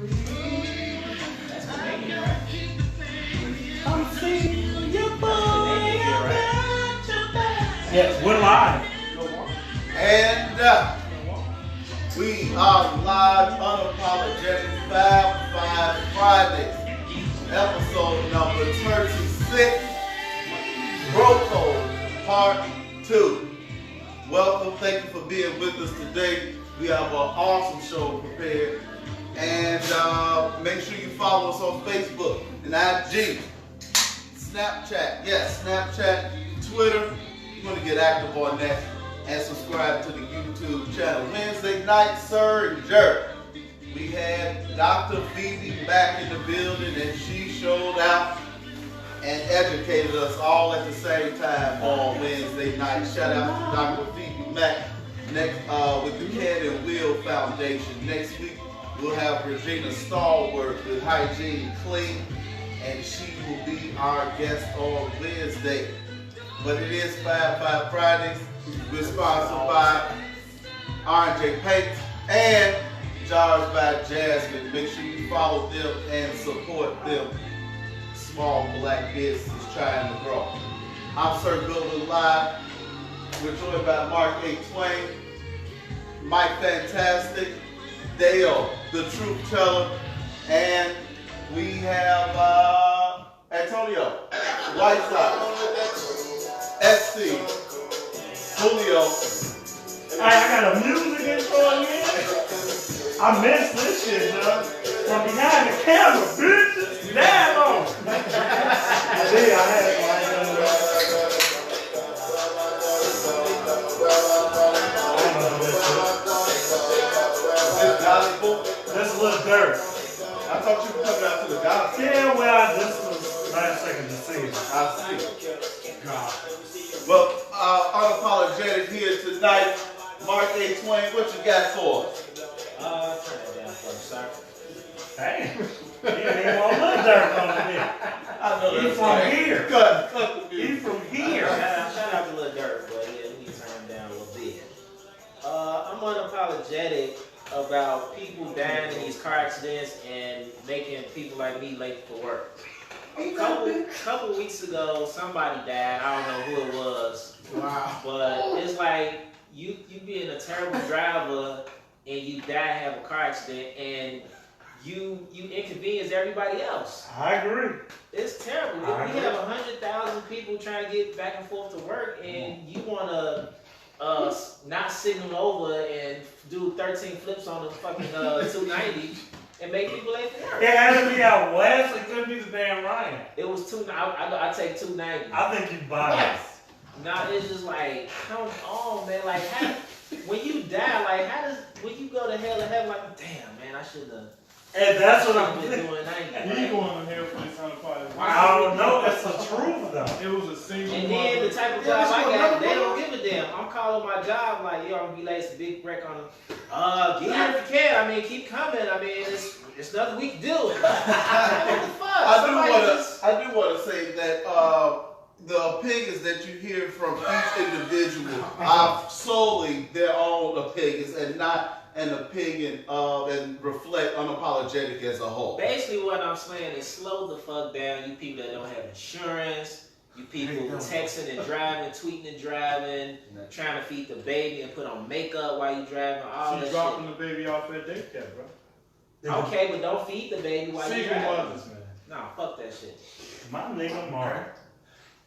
That's Canadian, right? I'm seeing you, boy. Canadian, right? Yes, we're live. And we are live, Unapologetic 5 Friday, episode number 36, Bro Code, Part 2. Welcome, thank you for being with us today. We have an awesome show prepared. And make sure you follow us on Facebook and IG, Snapchat, yes, Snapchat, Twitter. You're going to get active on that. And subscribe to the YouTube channel. Wednesday night surge. We had Dr. Phoebe back in the building, and she showed out and educated us all at the same time on Wednesday night. Shout out to Dr. Phoebe Mack next with the Can and Will Foundation. Next week we'll have Regina Stallworth with Hygiene Clean, and she will be our guest on Wednesday. But it is 5 Fridays. We're sponsored by R&J Paint and Jars by Jasmine. Make sure you follow them and support them. Small black businesses trying to grow. I'm Sir Goodwin Live. We're joined by Mark A. Twain, Mike Fantastic, Dale, the Truth Teller, and we have Antonio, White Sox, SC, Julio. I got a music intro again. I missed this shit, dog. From behind the camera, bitches. Damn on. See, I had it right there. This is a little dirt. I thought you were coming out to the gospel. Yeah, well, this was last second to see. I see. God. Well, Unapologetic here tonight. Mark A. Twain, what you got for us? Turn that down for a second. Damn. You ain't want a little dirt on it. I know He's that's from right. here. Cut the He's music. from here. Shout out to Lil Dirt, but yeah, we need to turn him down a little bit. I'm unapologetic about people dying in these car accidents and making people like me late for work. A couple weeks ago, somebody died. I don't know who it was. Wow. But it's like you being a terrible driver and you die have a car accident and you inconvenience everybody else. I agree. It's terrible. We have 100,000 people trying to get back and forth to work, and you want to not signal over and do 13 flips on the fucking 290 and make people late for work. It had to be out west. It couldn't be the damn Ryan. It was I take 290. I think you biased. Nah, it's just like, come on, man. Like, when you die, like, when you go to hell and heaven, like, damn, man, I should have. And that's what I'm been doing. doing. You going to hell for this Unapollagetic? I don't know. That's the truth, though. It was a single And then the type of job I got, they don't give a damn. I'm calling my job like, yo, I'm gonna be late. It's a big wreck on them. Get here if you can. I mean, keep coming. I mean, it's nothing we can do. What the fuck? I do want to say that the opinions that you hear from each individual are solely their own opinions and not an opinion and reflect Unapologetic as a whole. Basically, what I'm saying is slow the fuck down. You people that don't have insurance. You people texting and driving, tweeting and driving, trying to feed the baby and put on makeup while you driving. All She's that dropping shit. the baby off at daycare, bro. Okay, but don't feed the baby while you Single driving. mothers, man. Nah, fuck that shit. My nigga Mark.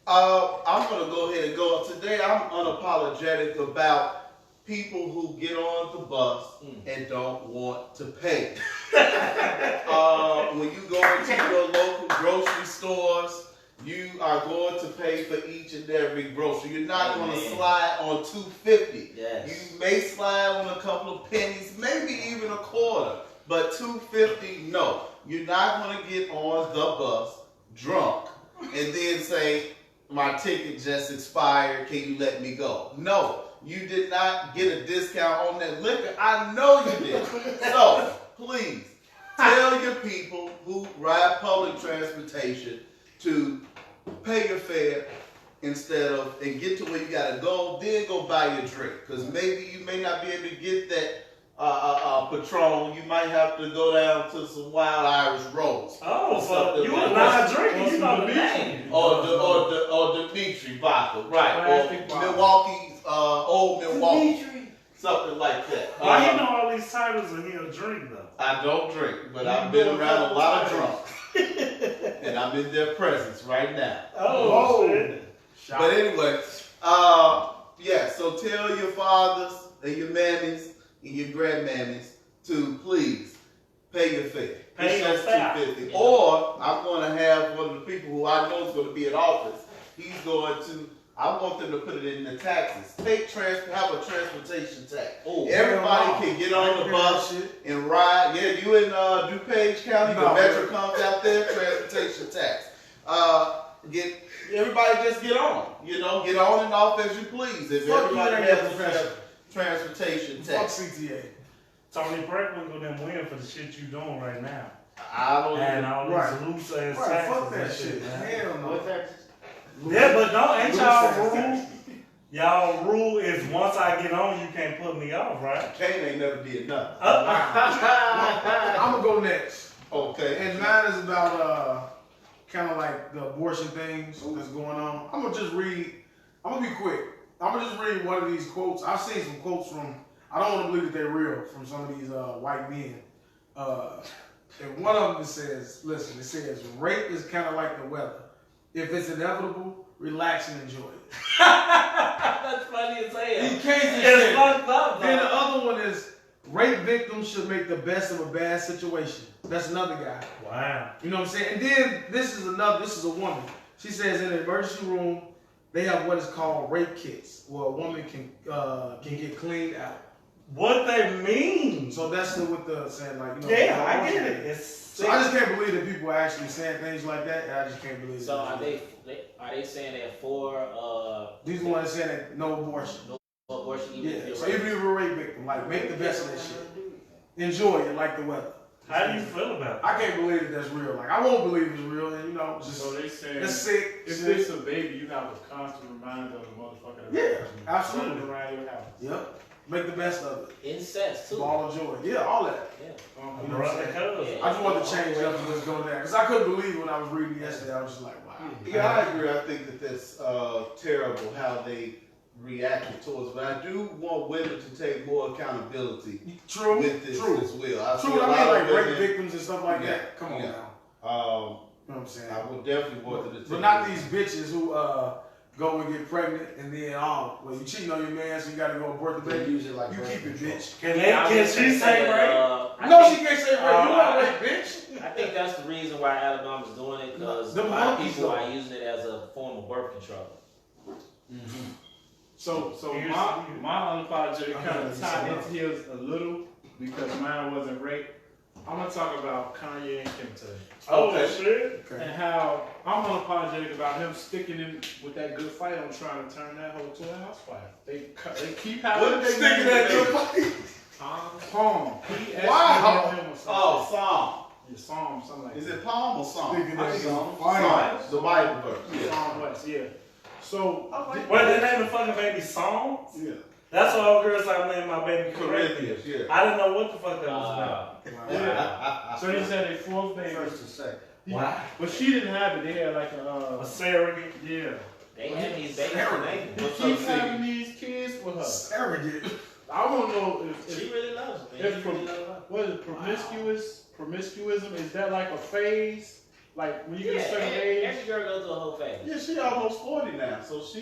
I'm going to go ahead and go. Today, I'm unapologetic about people who get on the bus and don't want to pay. When you go into your local grocery stores, you are going to pay for each and every grocery. You're not going to slide on $2.50. Yes. You may slide on a couple of pennies, maybe even a quarter, but $2.50, no. You're not going to get on the bus drunk and then say, my ticket just expired, can you let me go? No. You did not get a discount on that liquor. I know you did. So, please, tell your people who ride public transportation to pay your fare instead of, and get to where you gotta go, then go buy your drink. Because maybe you may not be able to get that Patron. You might have to go down to some Wild Irish Rose. Oh, so something you like was that. not drinking, you know the name. Or Dimitri vodka, right? Plastic Or bottle. Milwaukee's Old Milwaukee, something like that. Why he know all these titles and he don't drink though? I don't drink, but I've been around a lot of drunks, and I'm in their presence right now. Oh, shit. But anyway, yeah. So tell your fathers and your mammies and your grandmammies to please pay your fare. Pay your fare. $250. Or I'm going to have one of the people who I know is going to be in office. He's going to. I want them to put it in the taxes. Have a transportation tax. Oh, everybody can get on the bus and ride. Yeah, you in DuPage County, the Metro comes out there, transportation tax. Everybody just get on. You know, get on and off as you please. If everybody has a transportation tax. Fuck CTA. Tony Franklin gonna win for the shit you doing right now. I don't And even. all these loose ass Right, taxes fuck that and shit. man. Hell no. What taxes? Yeah, but ain't y'all Loose rule? ass Y'all rule is once I get on, you can't put me off, right? Kane ain't never did nothing. I'm gonna go next. Okay. And mine is about kind of like the abortion things that's going on. I'm gonna just read. I'm gonna be quick. I'm gonna just read one of these quotes. I've seen some quotes from. I don't want to believe that they're real from some of these white men. And one of them says, "Listen, it says rape is kind of like the weather. If it's inevitable, relax and enjoy it." That's funny as hell. He can't It's fucked up, Then the though. other one is rape victims should make the best of a bad situation. That's another guy. Wow. You know what I'm saying? And then this is a woman. She says in the emergency room, they have what is called rape kits, where a woman can get cleaned out. What they mean? So that's with the saying like, you know. Yeah, I get it. It's So I just can't believe that people are actually saying things like that. And I just can't believe it. So are they saying that for These are the ones saying that no abortion. abortion even if Yeah. you're So even if you're a rape victim, like make the best of that shit. Enjoy it like the weather. How do you feel about it? I can't believe that that's real. Like I won't believe it's real, and you know, just So they say it's sick. if sick. it's a baby, you have a constant reminder of the motherfucker. Yeah, absolutely. Running around your house. Yep. Make the best of it. incest too? Ball of joy. Yeah, all that. Yeah. You know what I'm Brother, saying? cousin. I just wanted to change up and just go there. Because I couldn't believe when I was reading yesterday. I was just like, wow. Yeah, I agree. I think that that's terrible how they reacted towards. But I do want women to take more accountability True. with this True. as well. True. I mean, like rape victims and stuff like that. Come on Yeah. now. Um, You know what I'm saying? I would definitely want them to take. But not these bitches who go and get pregnant and then well, you cheating on your man, so you got to go abort the baby. Use it like You birth keep it, control. bitch. Can she say rape? No, she can't say rape. You want rape, bitch? I think that's the reason why Alabama's doing it, because a Them lot of monkeys, people though. are using it as a form of birth control. So my unapologetic kind of tied into his a little because mine wasn't rape. I'm gonna talk about Kanye and Kim today. Oh, Okay. shit. And how I'm unapologetic about him sticking in with that good fight on trying to turn that hoe to a house fire. They keep having What they sticking at your fight? Palm. Wow. Oh, Psalm. yeah, Psalm, something like Is that. it Palm or Psalm? Sticking I at think your it's fight. Psalm. The Bible verse. Yeah. Psalm West, yeah. So, Wait, they name the fucking baby Psalms? Yeah. That's what old girls I named my baby Corinthians. Corinthians. Yeah. I didn't know what the fuck that was about. yeah. So they said they fourth baby. First to say. Wow. But she didn't have it. They had like A surrogate. yeah. They had these babies for names. He What's up, keeps Siggy? having these kids with her. Surrogate. I don't know She if really loves them. If what is it, promiscuism, is that like a phase? Like when you get a certain age? Every girl goes through a whole phase. Yeah, she almost 40 now, so she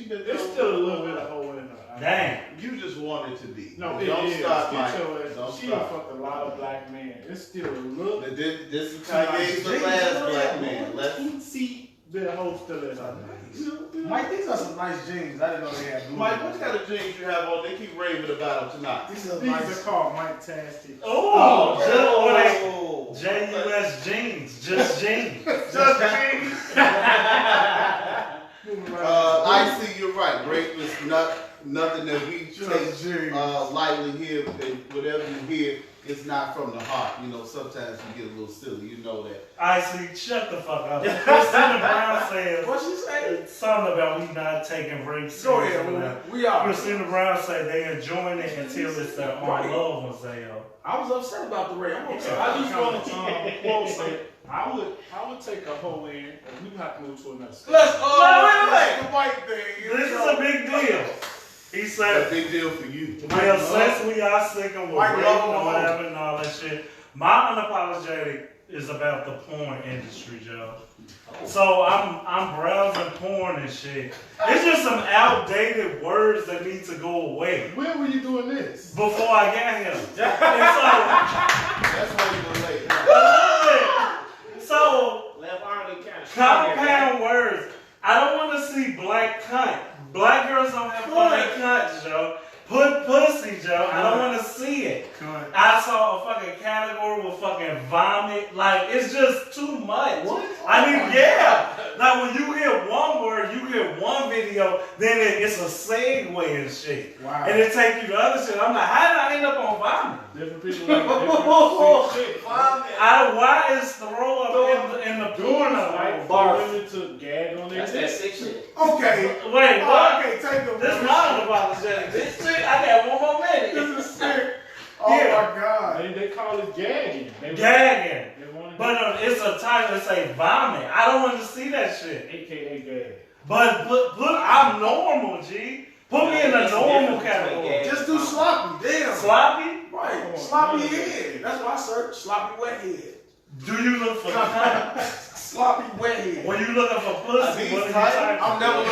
been. There's still a little bit of hole in her. Dang. You just want it to be. No, Don't it is. stop, Get Mike. your ass- Don't she done stop. fucked a lot of black men. It's still a look. This is Kanye's the last black man. Let's see the whole still in her. Mike, these are some nice jeans. I didn't know they had blue. Mike, what kind of jeans you have on? They keep raving about them tonight. These are These nice. are called Mike Tastic. Oh, J-U-S jeans. Just jeans. Just jeans. Icy, you're right. Rape is nothing that we Just take jeans. lightly here, and whatever you hear, it's not not from the heart. You know, sometimes you get a little silly. You know that. I see. Shut the fuck up. Christina Brown says What she say? something about we not taking rape Go serious. ahead, or man. whatever. We are. Christina Brown said they enjoying it until it's their own loved ones they are. I was upset about the rape. I'm upset. I just want to quote say, I would take a hoe in, and we have to move to another state. Let's wait. the white thing. This is a big deal. He That's said, a big deal for you. well, since we are sick and we're White raping love or and whatever and all that shit, my unapologetic is about the porn industry, Joe. So I'm browsing porn and shit. It's just some outdated words that need to go away. When were you doing this? Before I got here. And That's why you were late. so Left arm kind of compound words. I don't want to see black cunt. Black girls don't have fucking cunts, Joe. Put pussy, Joe. I don't want to see it. I saw a fucking category with fucking vomit. Like, it's just too much. What? I mean, yeah. Like, when you hear one word, you hear one video, then it's a segue and shit. Wow. And it take you to other shit. I'm like, how did I end up on vomit? Different people like different shit. Why is throw up in the porno? Like, Barf. for women to gag on their That's that dick. sick shit. Okay. Wait, Oh, what? I can't take them. This is not unapologetic. This shit, I got one more minute. This is sick. Oh Yeah. my God. They call it gagging. Gagging. They want to But it's a title that say vomit. I don't want to see that shit. AKA gag. But I'm normal, G. Put me in a normal category. Just do sloppy. Damn. Sloppy? Right. Sloppy head. That's what I search. Sloppy wet head. Do you look for cunt? Sloppy wet head. When you looking for pussy, These what are you type- typing? I'm never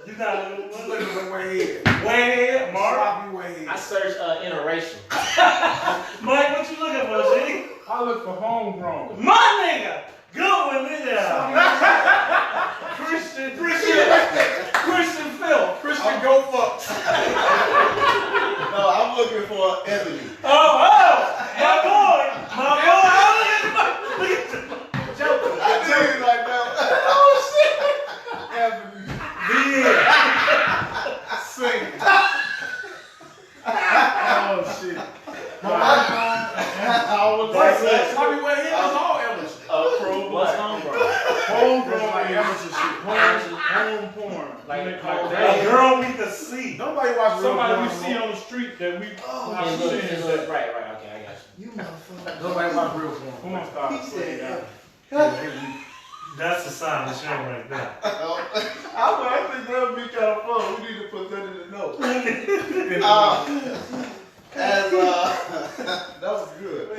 You not looking for looking pussy? for wet head. Wet head, Mark? Sloppy wet I head. search interracial. Mike, what you looking for, G? I look for homegrown. My nigga! Good one, nigga! Christian Phil. Christian go fuck. No, I'm looking for Ebony. My boy! Look at I tell you like that. Oh shit. Ebony. yeah. Sing. Oh shit. I was That's like, it. Sloppy wet head is all Emerson. Approved was homegrown. Homegrown Like is Emerson shit. home porn. Like Like A that. girl we could see. Nobody watch real Somebody we porn see no more. on the street that we not And seeing look, and is look, that. right, okay, I got you. you motherfucker. Nobody watch real porn. Come on, stop. He said, That's a silent show right there. I think that would be kind of fun. We need to put that in the notes. That was good.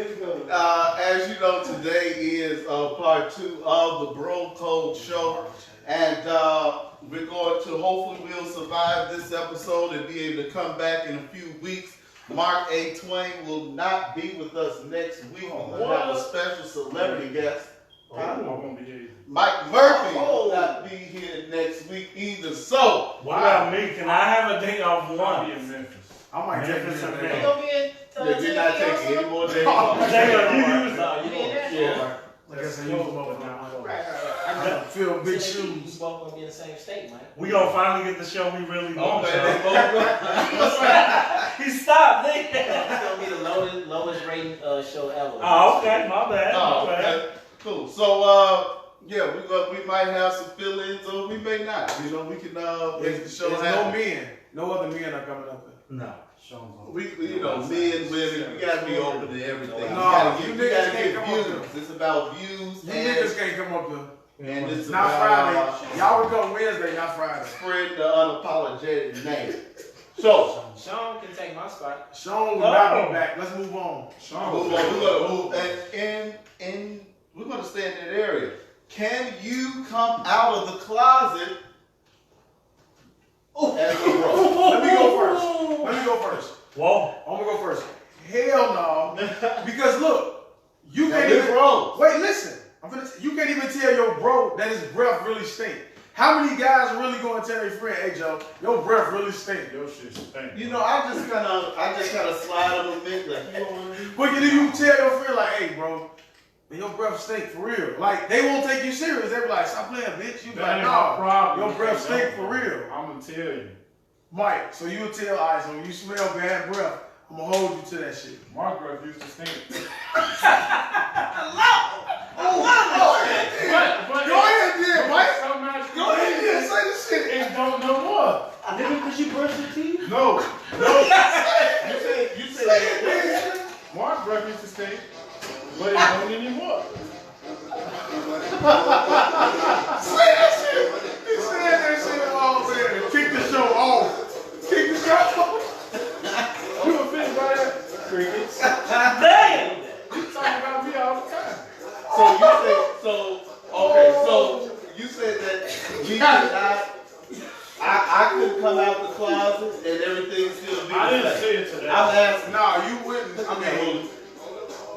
As you know, today is part 2 of the Bro Code Show. And we're going to, hopefully we'll survive this episode and be able to come back in a few weeks. Mark A. Twain will not be with us next week. We'll have a special celebrity guest. I won't be here. Mike Murphy will not be here next week either. So, What about me? Can I have a day off I'll be one? in Memphis. I might take Memphis this and in You there. gonna be in you're not taking any more days Jay, off. you use No, you in there? Yeah. Like I said, you come up with Right, now. right, I right. feel big So you shoes. both gonna be in the same state, man. We gonna finally get the show we really want, Okay, y'all. they He stopped, nigga. It's gonna be the lowest rating show ever. Oh, okay, my bad. Oh, My bad. okay. Cool. So, yeah, we might have some fill-ins, or we may not. You know, we can make the show There's no happen. men. No other men are coming up there. No. We you know, men, women, we gotta be open to everything. We No, gotta you get, we niggas gotta can't get come up views. It's about views You and, niggas can't come up there. and it's Not about Friday. Y'all would come Wednesday, not Friday. spreading the unapologetic name. So, Sean can take my spot. Sean will not be back. Let's move on. we're gonna move, and we're gonna stay in that area. Can you come out of the closet as a bro? Let me go first. Whoa. I'm gonna go first. Hell no. Because look, you Now, can't this even. bro. Wait, listen. You can't even tell your bro that his breath really stink. How many guys really gonna tell their friend, hey Joe, your breath really stink? Your shit stink. You know, I just kind of slide a little bit like, you know what I mean? But do you tell your friend like, hey bro, your breath stink for real? Like they won't take you serious. They be like, stop playing, bitch. You be That like, ain't my nah, problem. your breath stink for real. I'm gonna tell you. Mike, so you'll tell, all right, so when you smell bad breath, I'm gonna hold you to that shit. My breath used to stink. But Go ahead, yeah, Mike. so much Go ahead, yeah, say the shit. and don't know more. Nigga, cause you brush your teeth? No. You said that. My breath used to stink, but it don't anymore. Say that shit. He said that shit all man. Kick the show off. Kick the show off. You offended by that? Crickets. Damn! You talk about me all the time. So you said that we could not. I could come out the closet and everything still be I the didn't same. say it to that. I'm asking. Nah, you wouldn't. I mean,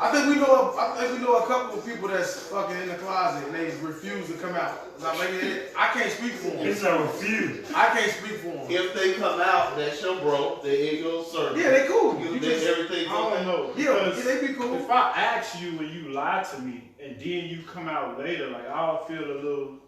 I think we know a couple of people that's fucking in the closet and they refuse to come out. I can't speak for them. It's a refuse. I can't speak for them. If they come out, that's your bro. They in your circle. Yeah, they cool. You You think just, everything's I don't okay? know. yeah, because they be cool. If I ask you and you lie to me and then you come out later, like I'll feel a little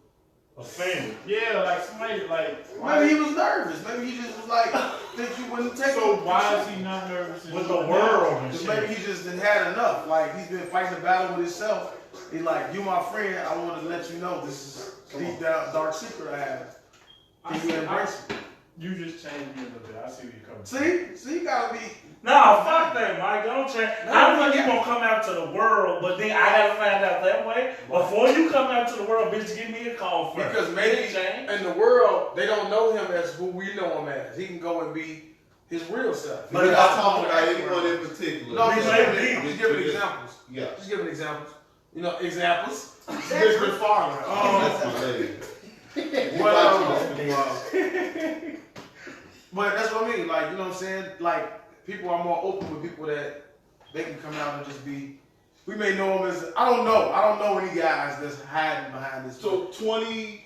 Offended. yeah, like somebody like Maybe he was nervous. Maybe he just was like, think you wouldn't take so it. why is he not nervous With the world and Because shit. maybe he just done had enough. Like he's been fighting the battle with himself. He's like, you my friend. I want to let you know this is deep down dark secret I have. Can you embrace it? You just changed me a little bit. I see where you're coming from. See, you gotta be. Nah, fuck that, Mike. Don't change. I don't think you gonna come out to the world, but then I gotta find out that way. Before you come out to the world, bitch, give me a call first. Because maybe Change. in the world, they don't know him as who we know him as. He can go and be his real self. We're not talking about anyone in particular. No, just Maybe. giving examples. Yeah. Just giving examples. You know, examples. Mr. Farmer. That's my lady. But that's what I mean. Like, you know what I'm saying? Like, people are more open with people that they can come out and just be. We may know them as. I don't know any guys that's hiding behind this. So 20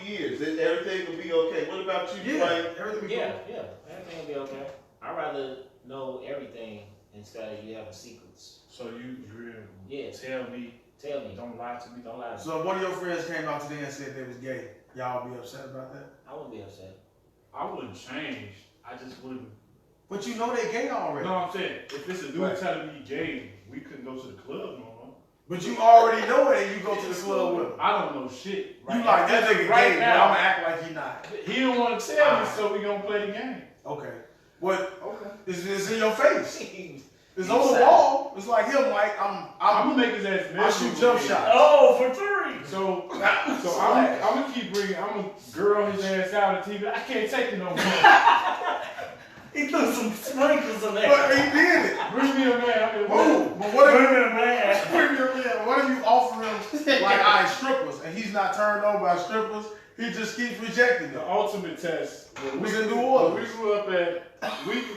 years, then everything will be okay. What about you, yeah, Frank? everything be Yeah, cool. yeah. Everything will be okay. I'd rather know everything instead of you having secrets. So you agree? Yeah. Tell me. Tell me. Don't lie to me. Don't lie to me. So if one of your friends came out today and said they was gay, y'all be upset about that? I wouldn't be upset. I wouldn't change. I just wouldn't. But you know they gay already. No, I'm saying if it's a dude Right. telling me gay, we couldn't go to the club no more. But you already know it and you go to the club with him. I don't know shit. You like that nigga right gay, now. but I'ma act like he not. He don't want to tell me, so we gonna play the game. Okay. What? Okay. It's in your face. It's on the wall. It's like him, like I'm I'm gonna make his ass I miserable. shoot jump shots. Oh, for 3. So I'm gonna keep bringing. I'm gonna girl his ass out on TV. I can't take it no more. He threw some sprinkles in there. But he did it. Bring me a man. I mean, Whoa. But what if Bring me a man. what if you offer him like strippers and he's not turned on by strippers? He just keeps rejecting the them. ultimate test. We can do what? We grew up at.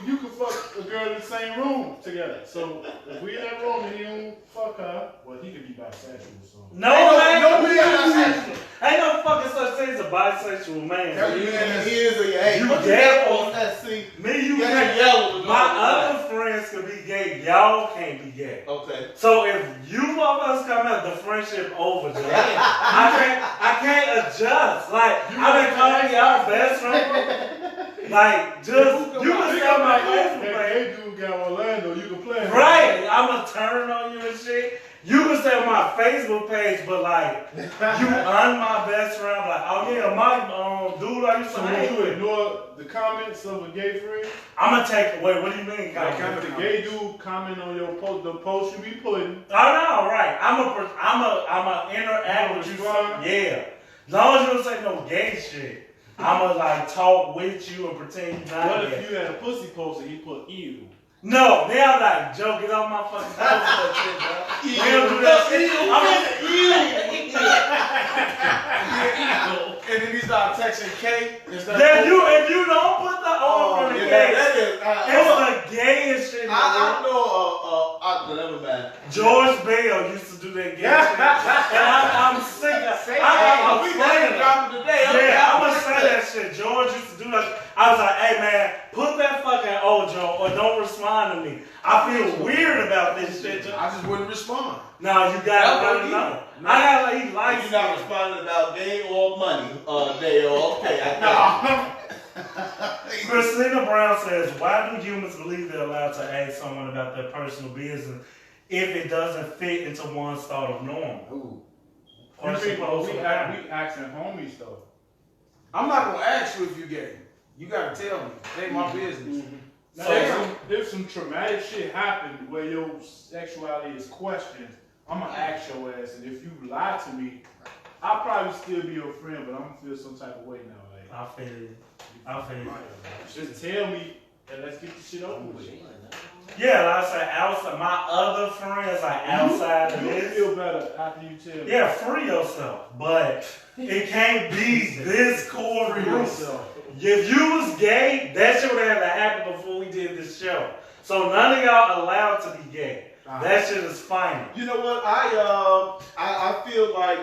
You can fuck a girl in the same room together. So if we in that room and he don't fuck her, well, he could be bisexual. So No, man. no man. Ain't no fucking such thing as a bisexual man. He is a hey. You What gay got or- on that seat? Me, you Yeah, can't. yellow. My other friends could be gay. Y'all can't be gay. Okay. So if you motherfuckers come out, the friendship over, Joe. I can't adjust. Like I've been calling y'all best friend. Like just you can tell my Facebook that page. gay dude got Orlando. You can play him. Right, I'ma turn on you and shit. You can stay on my Facebook page, but like you on my best friend, like oh yeah, my dude I used to So hang would you with. ignore the comments of a gay friend? I'ma take away. What do you mean? Like Like, if the gay dude comment on your post, the post you be putting. oh no, right. I'ma interact with you. Respond? Yeah. As long as you don't say no gay shit, I'ma like talk with you and pretend you not What gay. if you had a pussy post and he put ew? No, they are like, Joe, get off my fucking house with that shit, bro. We don't do that shit. And then he started texting K instead Then you, if you don't put the O from the gay, that is. it's the gayest shit in the I world. know. Never mind. George Bell used to do that gay shit. And I'm sick of it. I'm We saying it. dropping today. Yeah, I'm gonna say that shit. George used to do that. I was like, hey man, put that fucking Ojo or don't respond to me. I feel weird about this shit. I just wouldn't respond. No, you gotta let him know. I gotta let he likes You're not responding about gay or money. They okay. I No. Christina Brown says, why do humans believe they're allowed to ask someone about their personal business if it doesn't fit into one's thought of normal? Ooh. We asking homies though. I'm not gonna ask you if you gay. You gotta tell me. It ain't my business. Now, there's some traumatic shit happened where your sexuality is questioned. I'm gonna ask your ass, and if you lie to me, I'll probably still be your friend, but I'm gonna feel some type of way now. Like, I feel it. Just tell me and let's get the shit over with. Yeah, like I say, outside, my other friends are outside of You this. feel better after you tell me. Yeah, free yourself, but it can't be this core group. If you was gay, that shit would have to happen before we did this show. So none of y'all allowed to be gay. That shit is fine. You know what? I feel like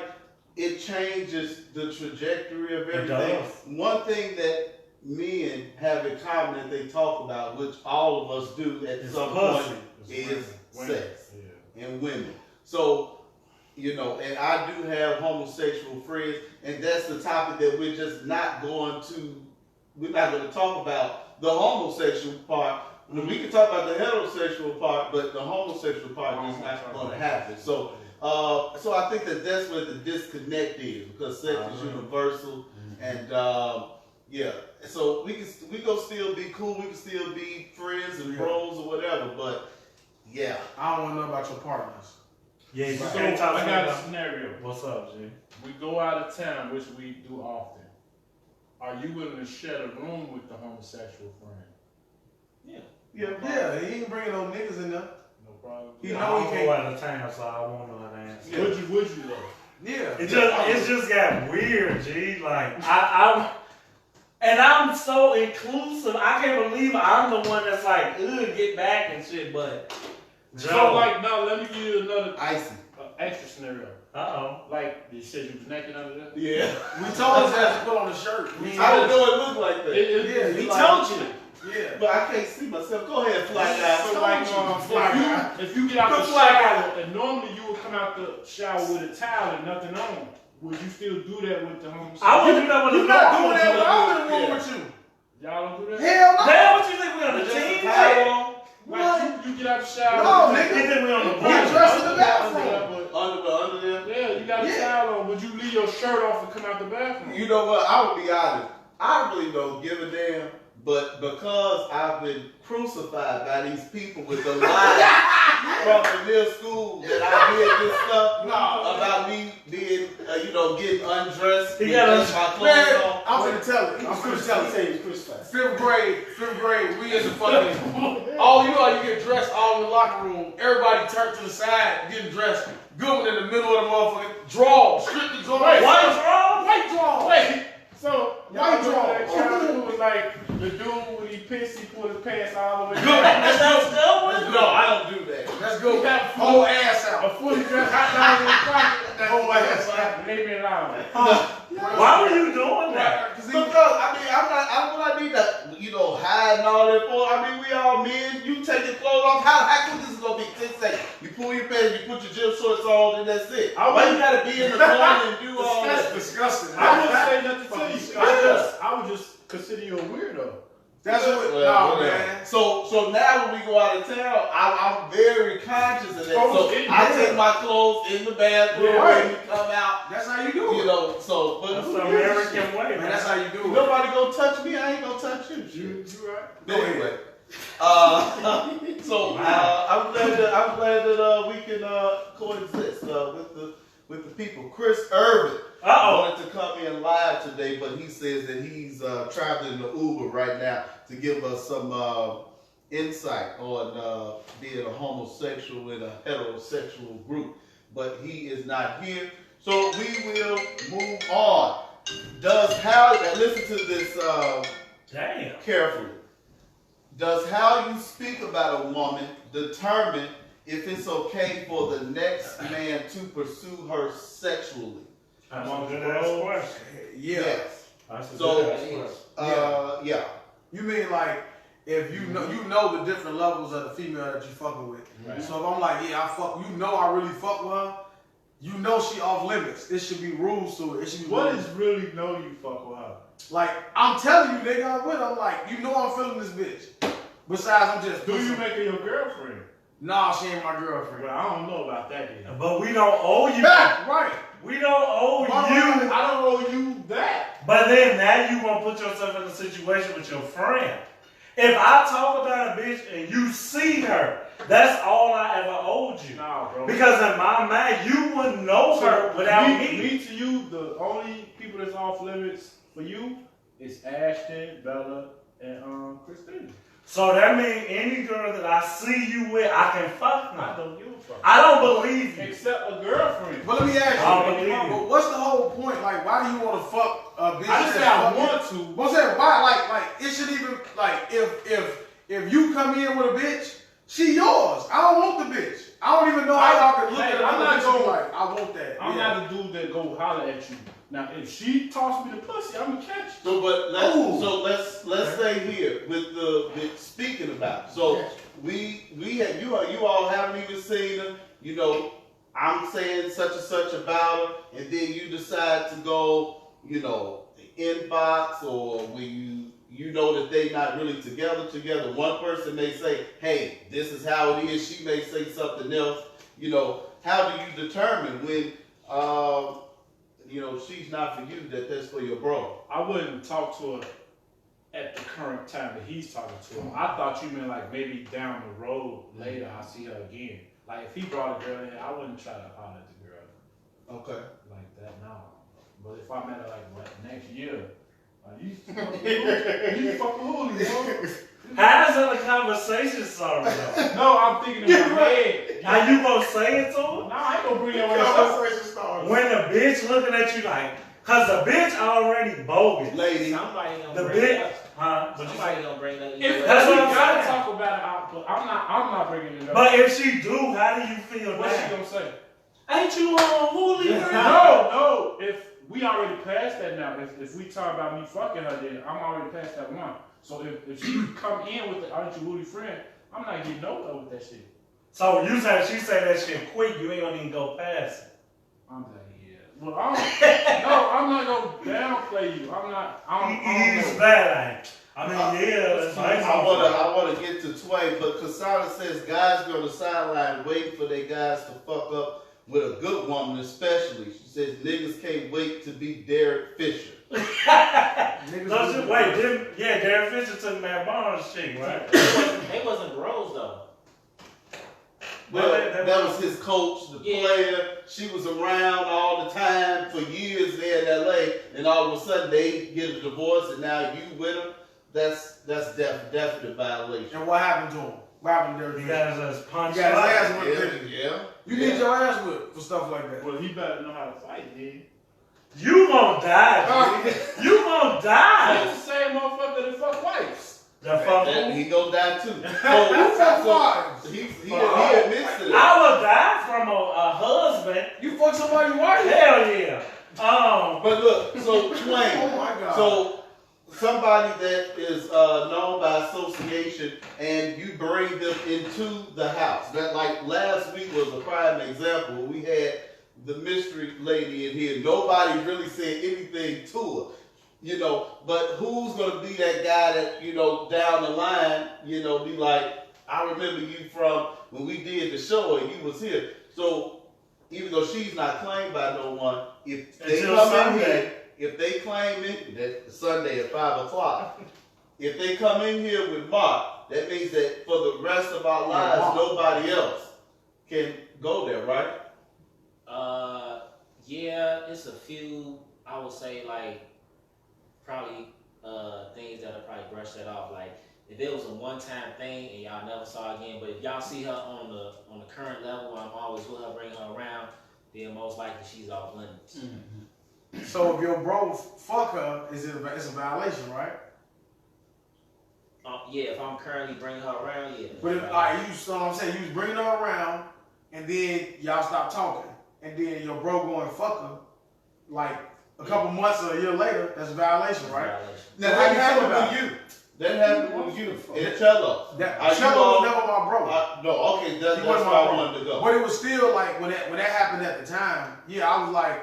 it changes the trajectory of everything. One thing that men have in common that they talk about, which all of us do at some point, is sex and women. So, you know, and I do have homosexual friends, and that's the topic that we're just not going to. We're not going to talk about the homosexual part. We can talk about the heterosexual part, but the homosexual part is not going to happen. So, so I think that that's where the disconnect is, because sex is universal, and yeah. So we gonna still be cool. We can still be friends and bros or whatever. But yeah, I don't want to know about your partners. Yeah, you So can't talk I got a about. scenario. What's up, G? We go out of town, which we do often. Are you willing to share a room with the homosexual friend? Yeah, he ain't bringing no niggas in there. No problem. He I know don't he go can't. out of town, so I won't know how to answer. Yeah. Would you though? Yeah. It just got weird, G. Like and I'm so inclusive. I can't believe I'm the one that's like, ugh, get back and shit. But So like, now let me give you another icy. extra scenario. Like you said, you was naked under there. Yeah, We told us to put on the shirt. I didn't know it looked like that. Yeah, he like- told you. Yeah. But I can't see myself. Go ahead, fly guy. So like, if you get out the shower, and normally you would come out the shower with a towel and nothing on, would you still do that with the homosexual? I wouldn't do that with You're a not girl. doing that when I'm in the room with you. Y'all don't do that? Hell no. Damn, what you think we on the team? Like, you get out the shower. No, nigga. You think we on the We board? dressed in the bathroom. Under there. Yeah, you got a towel on. Would you leave your shirt off and come out the bathroom? You know what? I would be honest. I really don't give a damn. But because I've been crucified by these people with the lie from the middle school that I did this stuff about me being, getting undressed. He got my clothes on. I'm gonna tell it. Fifth grade, we as a fucking. All you know, you get dressed all in the locker room. Everybody turned to the side, getting dressed. Good one in the middle of the motherfucker. Draw, strictly draw. White draw? White draw. Wait, so White draw. that child who was like the dude when he pissed, he pulled his pants all the way Good. down. That sounds good. No, I don't do that. Let's go. Got Whole ass a out. fully dressed hot dog in the pocket. That whole ass out. Leave me alone. Why were you doing that? Because I'm what I need to, hide and all that for. I mean, we all men. You take your clothes off. How quick this is gonna be? 10 seconds. You pull your pants, you put your gym shorts on, and that's it. Why you gotta be in the corner and do all That's that? disgusting. I wouldn't say nothing to you. I would just consider you a weirdo. That's what. Well, No, man. So now when we go out of town, I'm very conscious of that. So I take my clothes in the bathroom when we come out. That's how you do it. But That's who the gives a American shit? way, Man, man. that's how you do it. Nobody gonna touch me. I ain't gonna touch you. You right? But anyway, so I'm glad that we can coexist with the people. Chris Irvin wanted to come in live today, but he says that he's traveling in the Uber right now to give us some insight on being a homosexual in a heterosexual group. But he is not here, so we will move on. Listen to this carefully. Does how you speak about a woman determine if it's okay for the next man to pursue her sexually? That's a good ass question. Yeah. Yes. That's a So, good ass question. yeah. You mean like if you know the different levels of the female that you fucking with. Right. So if I'm like, yeah, I fuck, I really fuck with her, you know she off limits. It should be rules to it. It should be What rules. is really know you fuck with her? Like, I'm telling you, nigga, I'm with her. I'm like, you know I'm feeling this bitch. Besides, I'm just Do you make her your girlfriend? Nah, she ain't my girlfriend. Well, I don't know about that then. But we don't owe you. Right. We don't owe you. I don't owe you that. But then now you gonna put yourself in a situation with your friend. If I talk about a bitch and you see her, that's all I ever owed you. Nah, bro. Because in my mind, you wouldn't know her without me. Me to you, the only people that's off limits for you is Ashton, Bella, and Christina. So that means any girl that I see you with, I can fuck her. I don't give a fuck. I don't believe you. Except a girlfriend. But let me ask I don't you, believe you. but what's the whole point? Like, why do you want to fuck a bitch? I just say I want to. What's that? Why? Like, it should even, like, if you come in with a bitch, she yours. I don't want the bitch. I don't even know how y'all can look at I'm another not bitch going, like, I want that. I'm not the dude that go holler at you. Now, if she toss me the pussy, I'm gonna catch you. So, but let's stay here with speaking about. So we had you all haven't even seen her. You know, I'm saying such and such about her, and then you decide to go, you know, inbox or when you know that they not really together. One person may say, "Hey, this is how it is." She may say something else. You know, how do you determine when? You know, she's not for you, that's for your bro. I wouldn't talk to her at the current time that he's talking to her. I thought you meant like maybe down the road later I see her again. Like if he brought a girl in, I wouldn't try to holler at the girl. Okay. Like that, no. But if I met her like what, next year, like you fucking holy, bro. How does that a conversation start though? No, I'm thinking in my head. How you gonna say it to her? No, I ain't gonna bring your ass up. Conversation starts. When the bitch looking at you like, cause the bitch already bogus. Lady. Somebody gonna The bring it bitch, up. huh? Somebody gonna bring that. If That's we what I'm gotta saying. talk about it, but I'm not bringing it up. But if she do, how do you feel What's she now? gonna say? Ain't you on Hoolie? No. If we already passed that now, if we talk about me fucking her, then I'm already past that one. So if she come in with the aren't you Woody friend, I'm not getting nowhere with that shit. So you said she said that shit quick, you ain't gonna even go past it. I'm like, yeah. Well, I'm not gonna downplay you. I He's don't know. bad. I mean, yeah. I wanna get to Tway, but Cassandra says guys go to the sideline waiting for their guys to fuck up with a good woman, especially. She says niggas can't wait to be Derek Fisher. Derek Fisher took Matt Barnes' chick, right? They wasn't bros though. Well, that was his coach, the player. She was around all the time for years there in LA, and all of a sudden they get a divorce, and now you with him. That's definitely a violation. And what happened to him? What happened to Derek He Fisher? got his punch. He got his ass whipped. Yeah. You need your ass whipped for stuff like that. Well, he better know how to fight, then. You gonna die, dude. You gonna die. That's the same motherfucker that fuck wives. The fuck. He gonna die too. Who fuck wives? He admits to that. I would die from a husband. You fuck somebody's wife? Hell yeah. But look, so Twain. Oh my God. So somebody that is known by association, and you bring them into the house. That like last week was a prime example. We had the mystery lady in here. Nobody really said anything to her, you know. But who's gonna be that guy that, you know, down the line, you know, be like, I remember you from when we did the show and you was here. So even though she's not claimed by no one, if they Until come Sunday. in here, if they claim it, that's Sunday at 5 o'clock. If they come in here with Mark, that means that for the rest of our lives, nobody else can go there, right? Yeah, it's a few, I would say, like, probably things that'll probably brush that off. Like, if it was a one-time thing and y'all never saw her again, but if y'all see her on the current level, I'm always with her, bring her around, then most likely she's off limits. Mm-hmm. So if your bro fuck her, it's a violation, right? Yeah, if I'm currently bringing her around, yeah. But if, like, so what I'm saying, you was bringing her around, and then y'all stop talking, and then your bro go and fuck her, like a couple months or a year later, that's a violation, right? Violation. Now, how you feel about you? That happened with you and Cello. Cello was never my bro. No, okay, that's He wasn't why my I bro. wanted to go. But it was still like when that happened at the time. Yeah, I was like,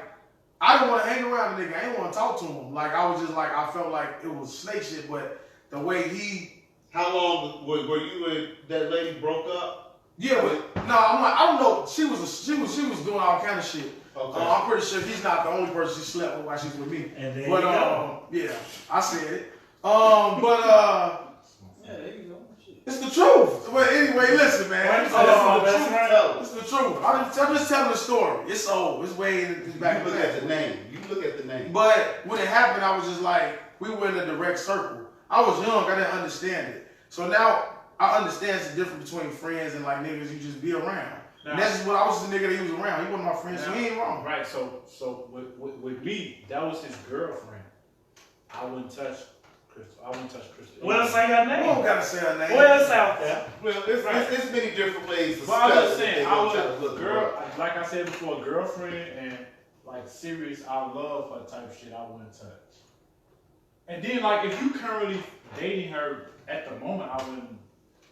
I didn't want to hang around the nigga. I didn't want to talk to him. Like I was just like, I felt like it was snake shit. But the way he, How long were you and that lady broke up? yeah, but no, I'm like, I don't know. She was doing all kind of shit. Okay. I'm pretty sure he's not the only person she slept with while she's with me. And there But you go. yeah, I said it. Yeah, there you go. Shit. It's the truth. But anyway, listen, man. Wait, so that's my best It's friend? It's the truth. I'm just telling the story. It's old. It's way back in You the look day. at the name. You look at the name. But when it happened, I was just like, we were in a direct circle. I was young. I didn't understand it. So now I understand the difference between friends and like niggas you just be around. And that's just what I was just the nigga that he was around. He wasn't my friend, so he ain't wrong. Right, so with me, that was his girlfriend. I wouldn't touch Crystal. I wouldn't touch Crystal. Well, say her You name. don't gotta say her name. Well, it's out there. Well, it's many different ways to But I was spell it. saying, They I gonna try to would look girl, it up. like I said before, girlfriend and like serious, I love her type shit. I wouldn't touch. And then like if you currently dating her at the moment, I wouldn't.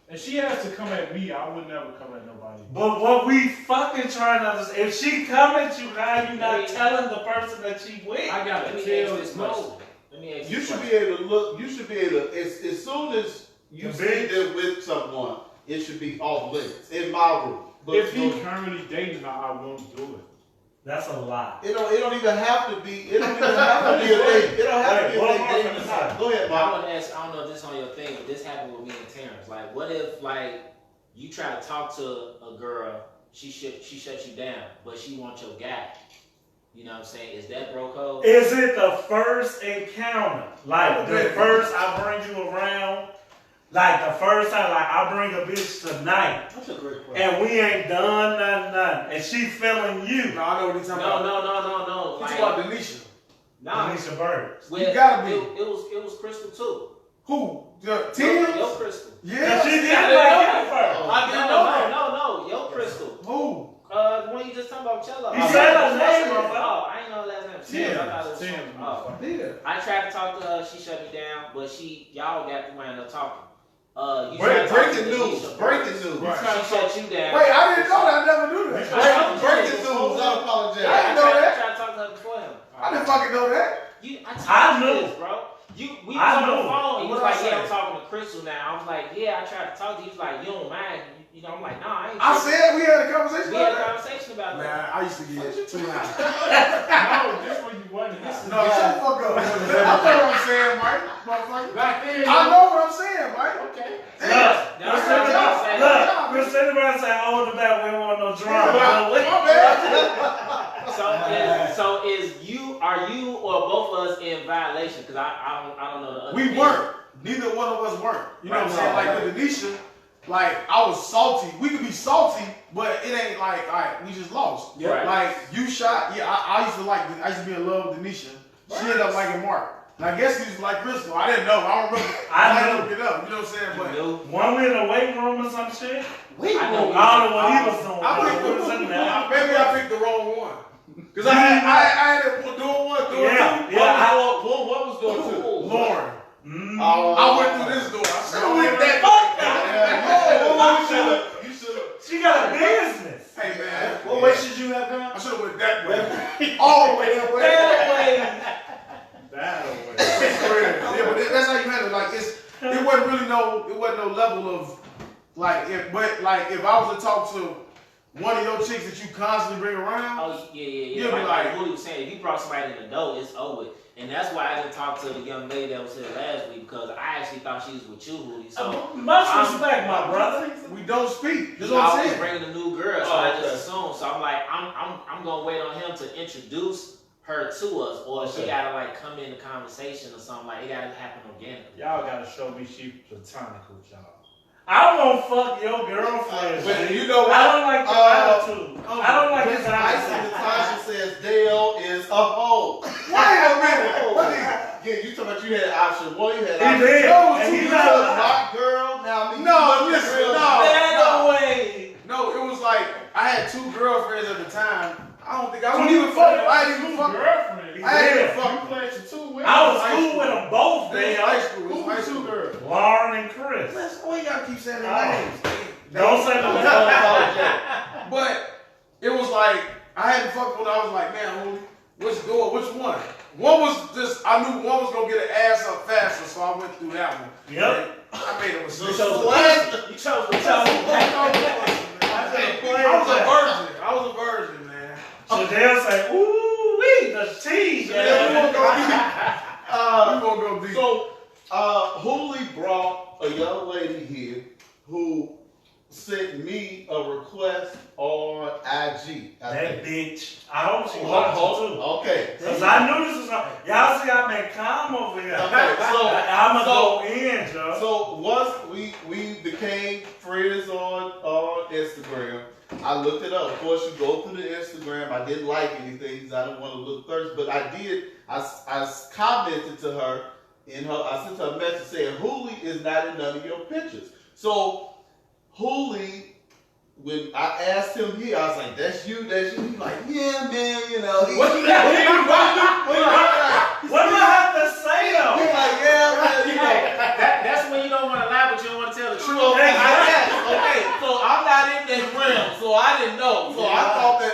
And she has to come at me. I would never come at nobody. But what we fucking trying to understand, if she come at you, how you not telling the person that she with? I gotta Let me tell ask this question. Let me ask You this should be question. able to look. You should be able to. As soon as you The see bitch. them with someone, it should be off limits in my rule. But If he currently dating her, I won't do it. That's a lie. it don't even have to be. It don't even have to be a thing. It don't have to be a Wait, thing. one more Dating from is the not. Go ahead, I Mom. want to ask. I don't know if this is on your thing, but this happened with me and Terrence. Like, what if like you try to talk to a girl, she shuts you down, but she wants your guy. You know what I'm saying? Is that bro code? Is it the first encounter? Like the first I bring you around? Like the first time, like I bring a bitch tonight That's a great question. and we ain't done nothing, and she feeling you. No, I know what he's talking No, about. no. He's Like, talking about Denisha. nah, Anisha Birds. well, You gotta be. It was Crystal too. Who? Yo, Tim? Crystal. Yeah. She did I like didn't know you first. I didn't know that. No, yo, Crystal. Who? The one you just talking about, Cello. You said her name, bro. Oh, I ain't know her last name. Tim. I thought it was Tim. oh. Yeah. I tried to talk to her, she shut me down, but y'all got to wind up talking. You Breaking tried to talk to news. Denisha Breaking first. news. She shut you down. Wait, I didn't know that. I never knew that. Breaking news. Unapologetic. I didn't know that. I tried to talk to her before him. I didn't fucking know that. I knew. This, bro. We was I on the knew. phone. He was What like, I yeah, I'm say? talking to Crystal now. I was like, yeah, I tried to talk to you. He was like, you don't mind. You know, I'm like, nah, I ain't I tripping. said we had a conversation We had a about that. conversation about that. Man, I used to get 2 hours. No, this one you wasn't. No, shut the fuck up. I know what I'm saying, Mike. Motherfucker. Back then, I know what I'm saying, Mike. Okay. Look, That's we're what sitting I'm around, saying. we're sitting around saying, hold the back, we don't want no drama. My bad. So are you or both of us in violation? Because I don't know the other. We thing. weren't. Neither one of us weren't. You know what I'm saying? Right. Like with Denisha, like I was salty. We could be salty, but it ain't like, all right, we just lost. Yeah. Right. Like you shot. Yeah, I used to be in love with Denisha. She ended up liking Mark. And I guess he was like Crystal. I didn't know. I don't remember. I had to knew. look it up. You know what I'm saying? But No. One we in the weight room or some shit? I know. I don't know what he was doing. I but we was in there. maybe I picked the wrong one. Cause I had it doing one, doing Yeah, two. yeah. What was going to? Lauren. Mm. I went through this door. I should have went that. You should have. She got a business. Hey man. What way should you have gone? I should have went that way. All the way that way. that away. Yeah, but that's how you handle it. Like it wasn't no level of like if I was to talk to one of your chicks that you constantly bring around. Oh yeah. You'll be Like like- Woody was saying, if you brought somebody in the door, it's over. And that's why I didn't talk to the young lady that was here last week because I actually thought she was with you, Woody. So Much respect, my brother. We don't speak. That's I what I'm was saying. bringing a new girl, so Oh, I okay. just assumed. So I'm like, I'm gonna wait on him to introduce her to us, or she Okay. gotta like come in the conversation or something. Like it gotta happen organically. Y'all gotta show me she platonic with y'all. I won't fuck your girlfriend. But G. you know what? I don't like your attitude. I don't like his Icy attitude. Natasha says Dale is a hoe. Wait a minute. What is- Yeah, you talking about you had option one, you had He option did. two. And You he's was not my girl. Now me. No, listen, no. That way. No, it was like I had 2 girlfriends at the time. I don't think I wouldn't even fuck him. I didn't even fuck him. Girlfriend. I ain't even You fuck him. played your two women. I was cool with them both, They man. high school. Who It was was high two school. girls? Lauren and Chris. Listen, why y'all keep saying their Oh. names? Don't say no name. But it was like I had to fuck with. I was like, man, which one? One was just I knew one was gonna get an ass up faster, so I went through that one. Yep. And I made a mistake. You chose the I was a virgin, man. So they'll say, ooh, wee, the tea. Yeah, we gonna go deep. So, Hooli brought a young lady here who sent me a request on IG. That bitch. I hope she Hold- watched it too. Okay. Because I knew this was y'all see I've been calm over here. Okay, so- I'ma go in, Joe. So once we became friends on Instagram, I looked it up. Of course, you go through the Instagram. I didn't like anything because I didn't want to look thirsty, but I did. I commented to her I sent her a message saying Hooli is not in none of your pictures. So Hooli, when I asked him here, I was like, "That's you, that's you." He's like, "Yeah, man, you know." What do I have to say though? He's like, "Yeah, man, you know." That's when you don't want to lie, but you don't want to tell the truth. Okay, so I'm not in that realm, so I didn't know. So I thought that,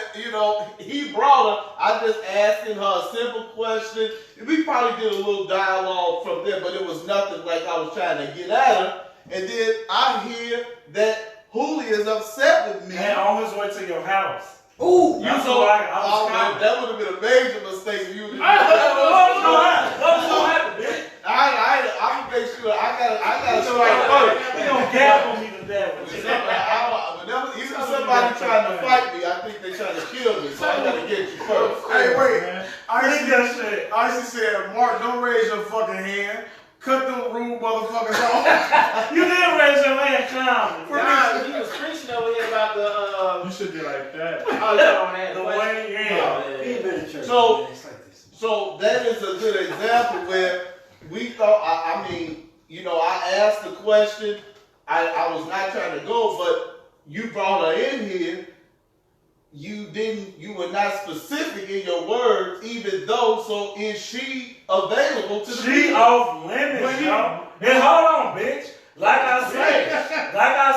he brought her. I just asking her a simple question. We probably did a little dialogue from there, but it was nothing like I was trying to get at her. And then I hear that Hooli is upset with me. Man, on his way to your house. Ooh, That's why I was calm. that would have been a major mistake if you didn't. What was gonna happen, bitch? I'm gonna make sure I gotta strike first. You gonna gamble me to death with this. Even if somebody trying to fight me, I think they trying to kill me, so I gotta get you first. Hey, wait. Think I that shit. said, Mark, don't raise your fucking hand. Cut them rude motherfuckers off. You did raise your hand calmly. Nah, he was preaching over here about the You should be like that. oh, yeah, on that The question. way, Oh, yeah. yeah. been in church. So- It's like this. So that is a good example where we thought, I asked the question, I was not trying to go, but you brought her in here, you were not specific in your words, even though, so is she available to the She people? off limits, yo. And hold on, bitch. Like I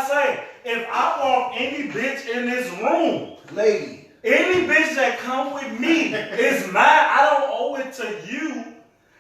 say, if I want any bitch in this room, Lady. any bitch that come with me is mine. I don't owe it to you.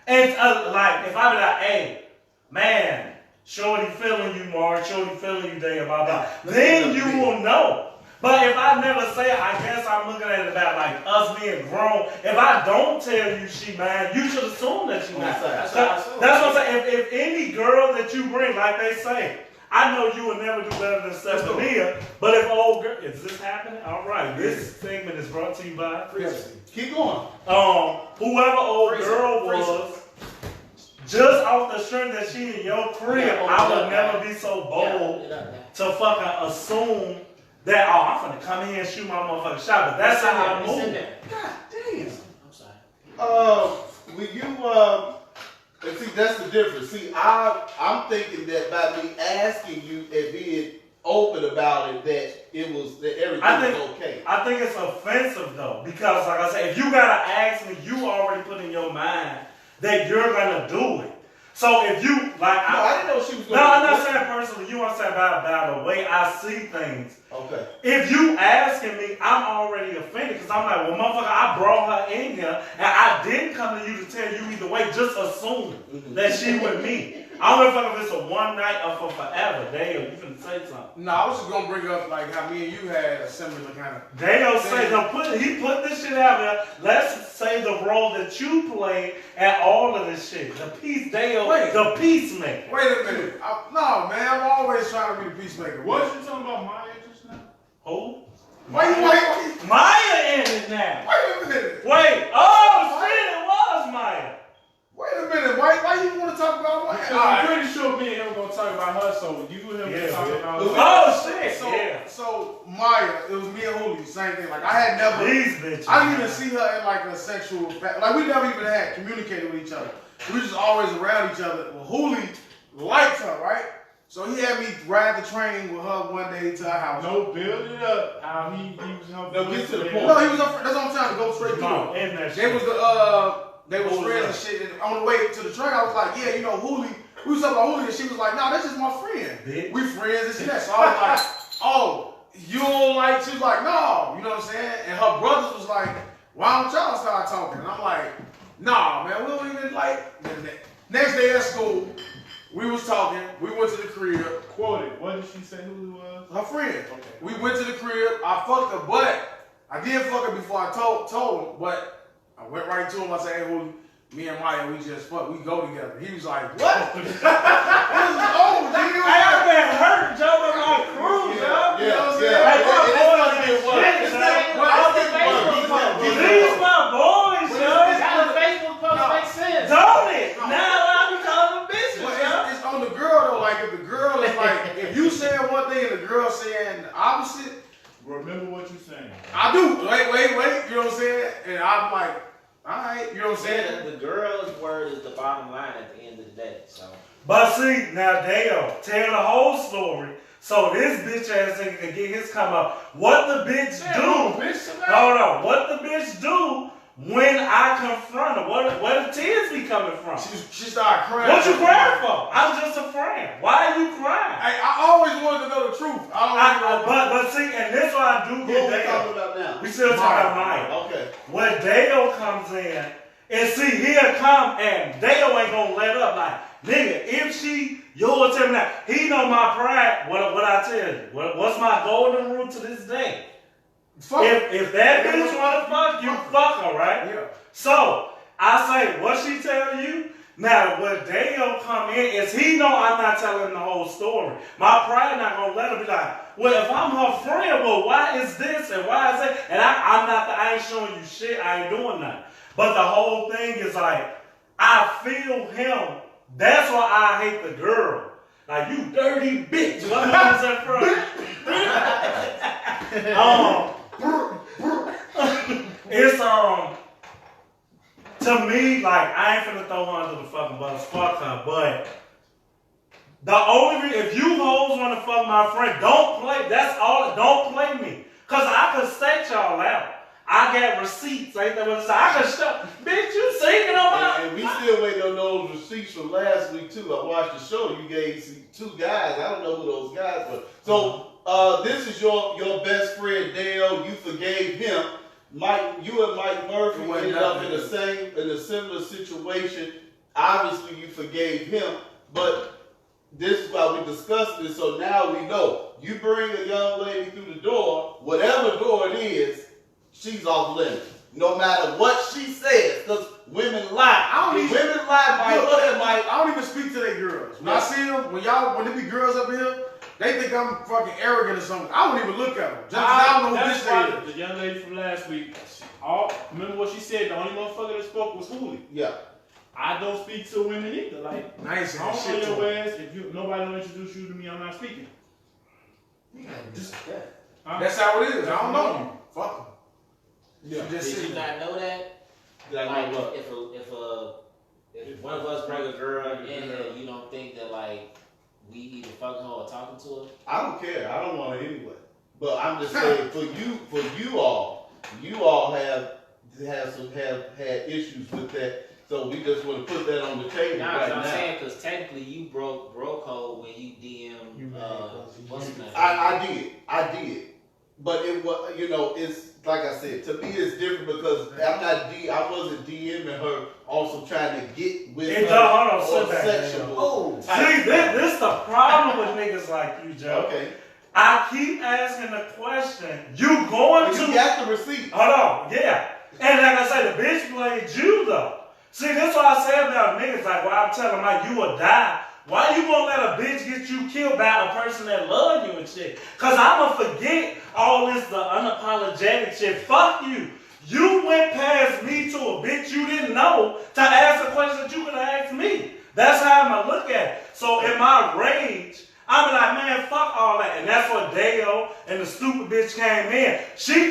And if I be like, hey, man, shorty feeling you, Mark, shorty feeling you, Dave, blah, blah. Then you will know. But if I never say it, I guess I'm looking at it about like us being grown. If I don't tell you she mine, you should assume that she mine. That's That's what I what I'm saying. If any girl that you bring, like they say, I know you will never do better than Stephania, but if old girl, is this happening? All right, this segment is brought to you by Keep going. whoever old Freezer. girl was, just off the strength that she in your crib, I would never be so bold to fucking assume that, I'm finna come here and shoot my motherfucking shot, but that's how I move. God damn. I'm sorry. When you, and see, that's the difference. See, I'm thinking that by me asking you and being open about it, that everything was okay. I think it's offensive though, because like I said, if you gotta ask me, you already put in your mind that you're gonna do it. So if you I didn't know she was going no, to I'm not saying personally. You want to say about the way I see things. Okay. If you asking me, I'm already offended because I'm like, well, motherfucker, I brought her in here and I didn't come to you to tell you either way. Just assume that she with me. I don't know if it's a one night or for forever. Dale, you finna say something. No, I was just gonna bring up like how me and you had a similar kind of. Dale say, he put this shit out there. Let's say the role that you play at all of this shit. The the peacemaker. Wait a minute. No, man, I'm always trying to be the peacemaker. What you talking about Maya just now? Who? Wait. Maya in it now. Wait a minute. Wait. Oh shit, it was Maya. Wait a minute. Why you want to talk about Maya? Because I'm pretty sure me and him gonna talk about her, so you and him Yeah, talk yeah. about Oh shit. So Maya, it was me and Hooli, same thing. Like I had never. These bitches. I didn't even see her in like a sexual, like we never even communicated with each other. We just always around each other. Well, Hooli liked her, right? So he had me ride the train with her one day to her house. No, build it up. How he was helping. No, get to the point. No, he was. That's what I'm trying to go straight No, to. and that They shit. was they was friends and shit. And on the way to the train, I was like, yeah, you know, Hoolie. We was talking about Hoolie, and she was like, no, that's just my friend. Bitch. We friends and shit. So I was like, oh, you don't like? She was like, no, you know what I'm saying? And her brothers was like, why don't y'all start talking? And I'm like, nah, man, we don't even like. Next day at school, we was talking. We went to the crib. Quoted. What did she say who he was? Her friend. Okay. We went to the crib. I fucked her, but I did fuck her before I told him. But I went right to him. I said, hey, Hoolie, me and Maya, we just fuck. We go together. He was like, what? This is old, nigga. I've been hurt, Joe, on my cruise, yo. You know what I'm saying? Hey, my It's boys gonna ain't get worse. shit, It's son. not- Well, I I think think worse. These my boys, yo. How the Facebook post makes sense? Don't it? Now I be calling them bitches, But yo. it's on the girl though. Like if the girl is like, if you saying one thing and the girl saying the opposite, Remember what you're saying. I do. Wait. You know what I'm saying? And I'm like, all right. You know what I'm saying? Yeah, the girl's word is the bottom line at the end of the day. So But see, now Dale, tell the whole story so this bitch ass nigga can get his come up. What the bitch do? Hold on. What the bitch do when I confront her? Where the tears be coming from? She started crying. What you crying for? I'm just a friend. Why are you crying? Hey, I always wanted to know the truth. But see, and this why I do Who get are we talking Dale. about now? We still talking about Maya. Okay. When Dale comes in, and see, he'll come and Dale ain't gonna let up. Like, nigga, if she, you'll tell me that. He know my pride. What I tell you? What's my golden rule to this day? If that bitch wanna fuck, you fuck her, right? Yeah. So, I say, what she tell you? Now, when Dale come in, is he know I'm not telling the whole story. My pride not gonna let her be like, well, if I'm her friend, well, why is this and why is that? And I ain't showing you shit, I ain't doing nothing. But the whole thing is like, I feel him. That's why I hate the girl. Like, you dirty bitch. What was that from? It's to me, like, I ain't finna throw her under the fucking bus, fuck her, but the only reason, if you hoes wanna fuck my friend, don't play, that's all, don't play me. Cause I could state y'all out. I got receipts, ain't that what it's I could show, bitch, you singing on my. And we still waiting on those receipts from last week too. I watched the show. You gave two guys. I don't know who those guys were. So this is your best friend Dale. You forgave him. You and Mike Murphy ended up in a similar situation. Obviously, you forgave him, but this is why we discussed this. So now we know. You bring a young lady through the door, whatever door it is, she's off limits. No matter what she says, because women lie. Women lie, Mike. Go ahead, Mike. I don't even speak to they girls. When I see them, when there be girls up here, they think I'm fucking arrogant or something. I don't even look at them. Just I don't know who this why is. the young lady from last week, remember what she said? The only motherfucker that spoke was Hoolie. Yeah. I don't speak to women either. Like, I ain't saying I don't shit know to your them. ass. If nobody don't introduce you to me, I'm not speaking. That's how it is. I don't know you. Fuck them. Yeah. did you not know that? Did I Like, know what? if one of us bring a girl in here, you don't think that like we either fucking her or talking to her? I don't care. I don't want it anyway. But I'm just saying, for you all have had issues with that. So we just want to put that on the table right now. I'm saying because technically you broke code when you DM. What's his name? I did. But it was, it's like I said. To me, it's different because I wasn't DMing her. Also trying to get with her hold on, sexual. See, this the problem with niggas like you, Joe. Okay. I keep asking the question. You going to? You got the receipt. Hold on, yeah. And like I say, the bitch played you though. See, that's what I say about niggas. Like, why I'm telling like you will die. Why you gonna let a bitch get you killed by a person that love you and shit? Cause I'ma forget all this, the unapologetic shit. Fuck you. You went past me to a bitch you didn't know to ask a question that you could have asked me. That's how I'ma look at it. So in my rage, I be like, man, fuck all that. And that's what Dale and the stupid bitch came in.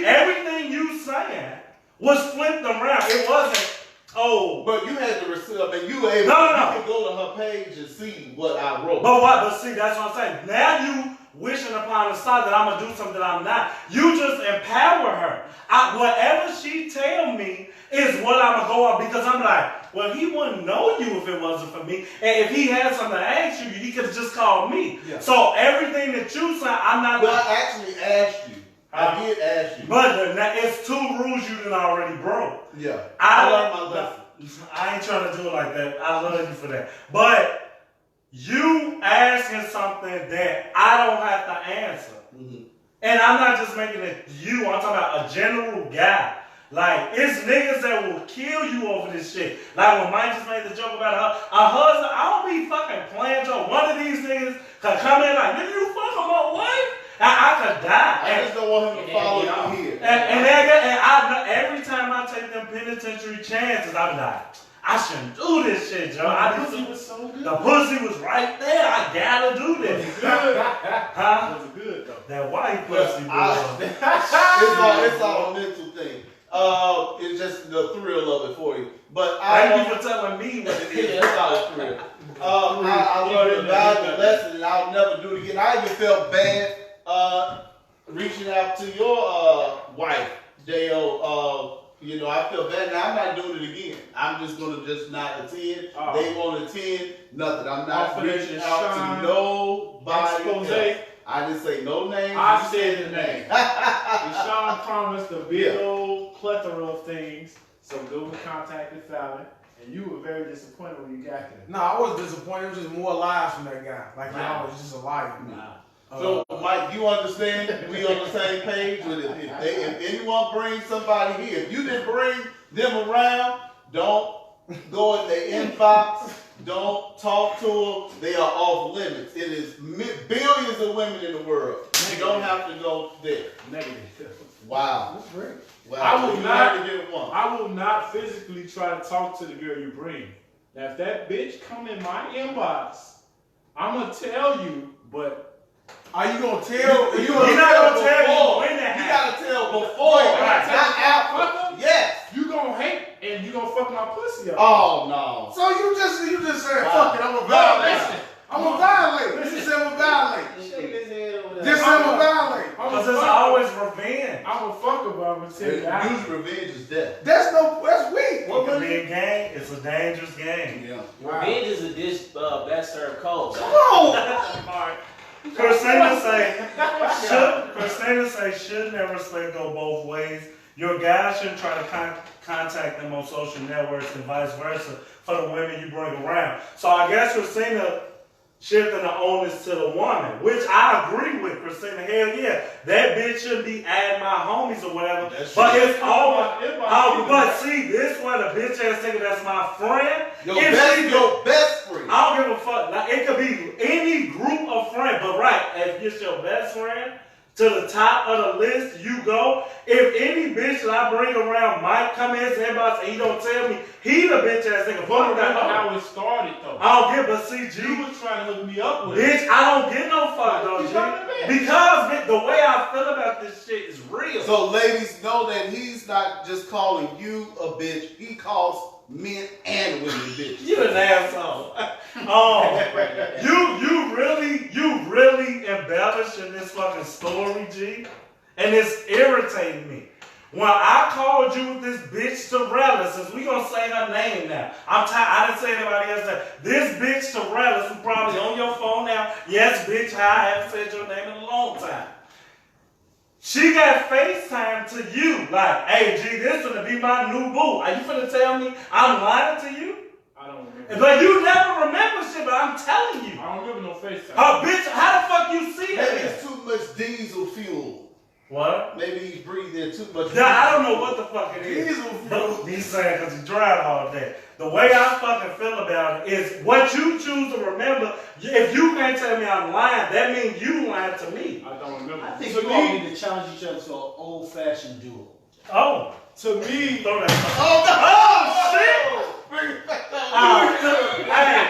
Everything you saying was flipped around. It wasn't, Oh. But you had to receive, I mean, you were able, No. you can go to her page and see what I wrote. But see, that's what I'm saying. Now you wishing upon a star that I'm going to do something that I'm not. You just empower her. Whatever she tell me is what I'm going to go on, because I'm like, well, he wouldn't know you if it wasn't for me. And if he had something to ask you, he could have just called me. Yeah. So everything that you say, I'm not. Well, I actually asked you. I did ask you. But it's 2 rules you done already broke. Yeah. I learned my lesson. I ain't trying to do it like that. I love you for that. But you asking something that I don't have to answer. Mm-hmm. And I'm not just making it you. I'm talking about a general guy. Like, it's niggas that will kill you over this shit. Like when Mike just made the joke about her husband. I don't be fucking playing joke. One of these niggas could come in like, nigga, you fucking my wife? I could die. I just don't want him to follow you here. And every time I take them penitentiary chances, I'm like, I shouldn't do this shit, Joe. The pussy was so good. The pussy was right there. I gotta do this. Was it good? Huh? Was it good though? That white pussy, It's all a mental thing. It's just the thrill of it for you. But thank you for telling me what it is. Yeah, that's all a thrill. I learned a valuable lesson, and I'll never do it again. I even felt bad reaching out to your wife, Dale. You know, I feel bad. Now I'm not doing it again. I'm just gonna not attend. They won't attend. Nothing. I'm not reaching out to nobody else. I just say no names. I said the name. And Sean promised a big old plethora of things. So Google contacted Fallon, and you were very disappointed when you got there. No, I wasn't disappointed. It was just more lies from that guy. Like, y'all was just a liar. So, Mike, you understand? We on the same page. If anyone brings somebody here, if you didn't bring them around, don't go in their inbox. Don't talk to them. They are off limits. It is billions of women in the world. You don't have to go there. Negative. Wow. That's great. Wow. I will not physically try to talk to the girl you bring. Now, if that bitch come in my inbox, I'm going to tell you, but... Are you going to tell? You're not going to tell you when that happened. You got to tell before. Right. Not after. Yes. You going to hate and you going to fuck my pussy up. Oh, no. So you just said, fuck it, I'm going to violate. I'm going to violate. You said I'm going to violate. Just say I'm going to violate. Because there's always revenge. I'm going to fuck her, but I'm going to tell you that. Usually revenge is death. That's weak. It can be a game. It's a dangerous game. Yeah. Revenge is a dish best served cold. Come on. Christina say should never let go both ways. Your guy shouldn't try to contact them on social networks and vice versa for the women you bring around. So I guess Christina shifting the onus to the woman, which I agree with. Christina, hell yeah, that bitch shouldn't be adding my homies or whatever. But it's always, but see, this one, the bitch ass nigga that's my friend. Your best friend. I don't give a fuck. Like, it could be any group of friends, but right, if it's your best friend, to the top of the list, you go. If any bitch that I bring around might come in his inbox and he don't tell me, he the bitch ass nigga. Fuck that's how it started though. I don't get, but see, G. You was trying to hook me up with bitch, I don't get no fuck though, G. Because the way I feel about this shit is real. So ladies, know that he's not just calling you a bitch. He calls men and women bitches. You an asshole. You really embellishing this fucking story, G. And it's irritating me. When I called you with this bitch Torella, since we gonna say her name now, I didn't say anybody else that. This bitch Torella, who's probably on your phone now. Yes, bitch, I haven't said your name in a long time. She got FaceTime to you, like, hey, G, this gonna be my new boo. Are you finna tell me I'm lying to you? I don't remember. But you never remember shit, but I'm telling you. I don't remember no FaceTime. Bitch, how the fuck you see that? Maybe it's too much diesel fuel. What? Maybe he's breathing too much. Nah, I don't know what the fuck it is. Diesel fuel. He's saying because he drive all day. The way I fucking feel about it is what you choose to remember. If you can't tell me I'm lying, that means you lying to me. I don't remember. I think you all need to challenge each other to an old-fashioned duel. Oh. To me, Throw that. Oh, shit! Hey,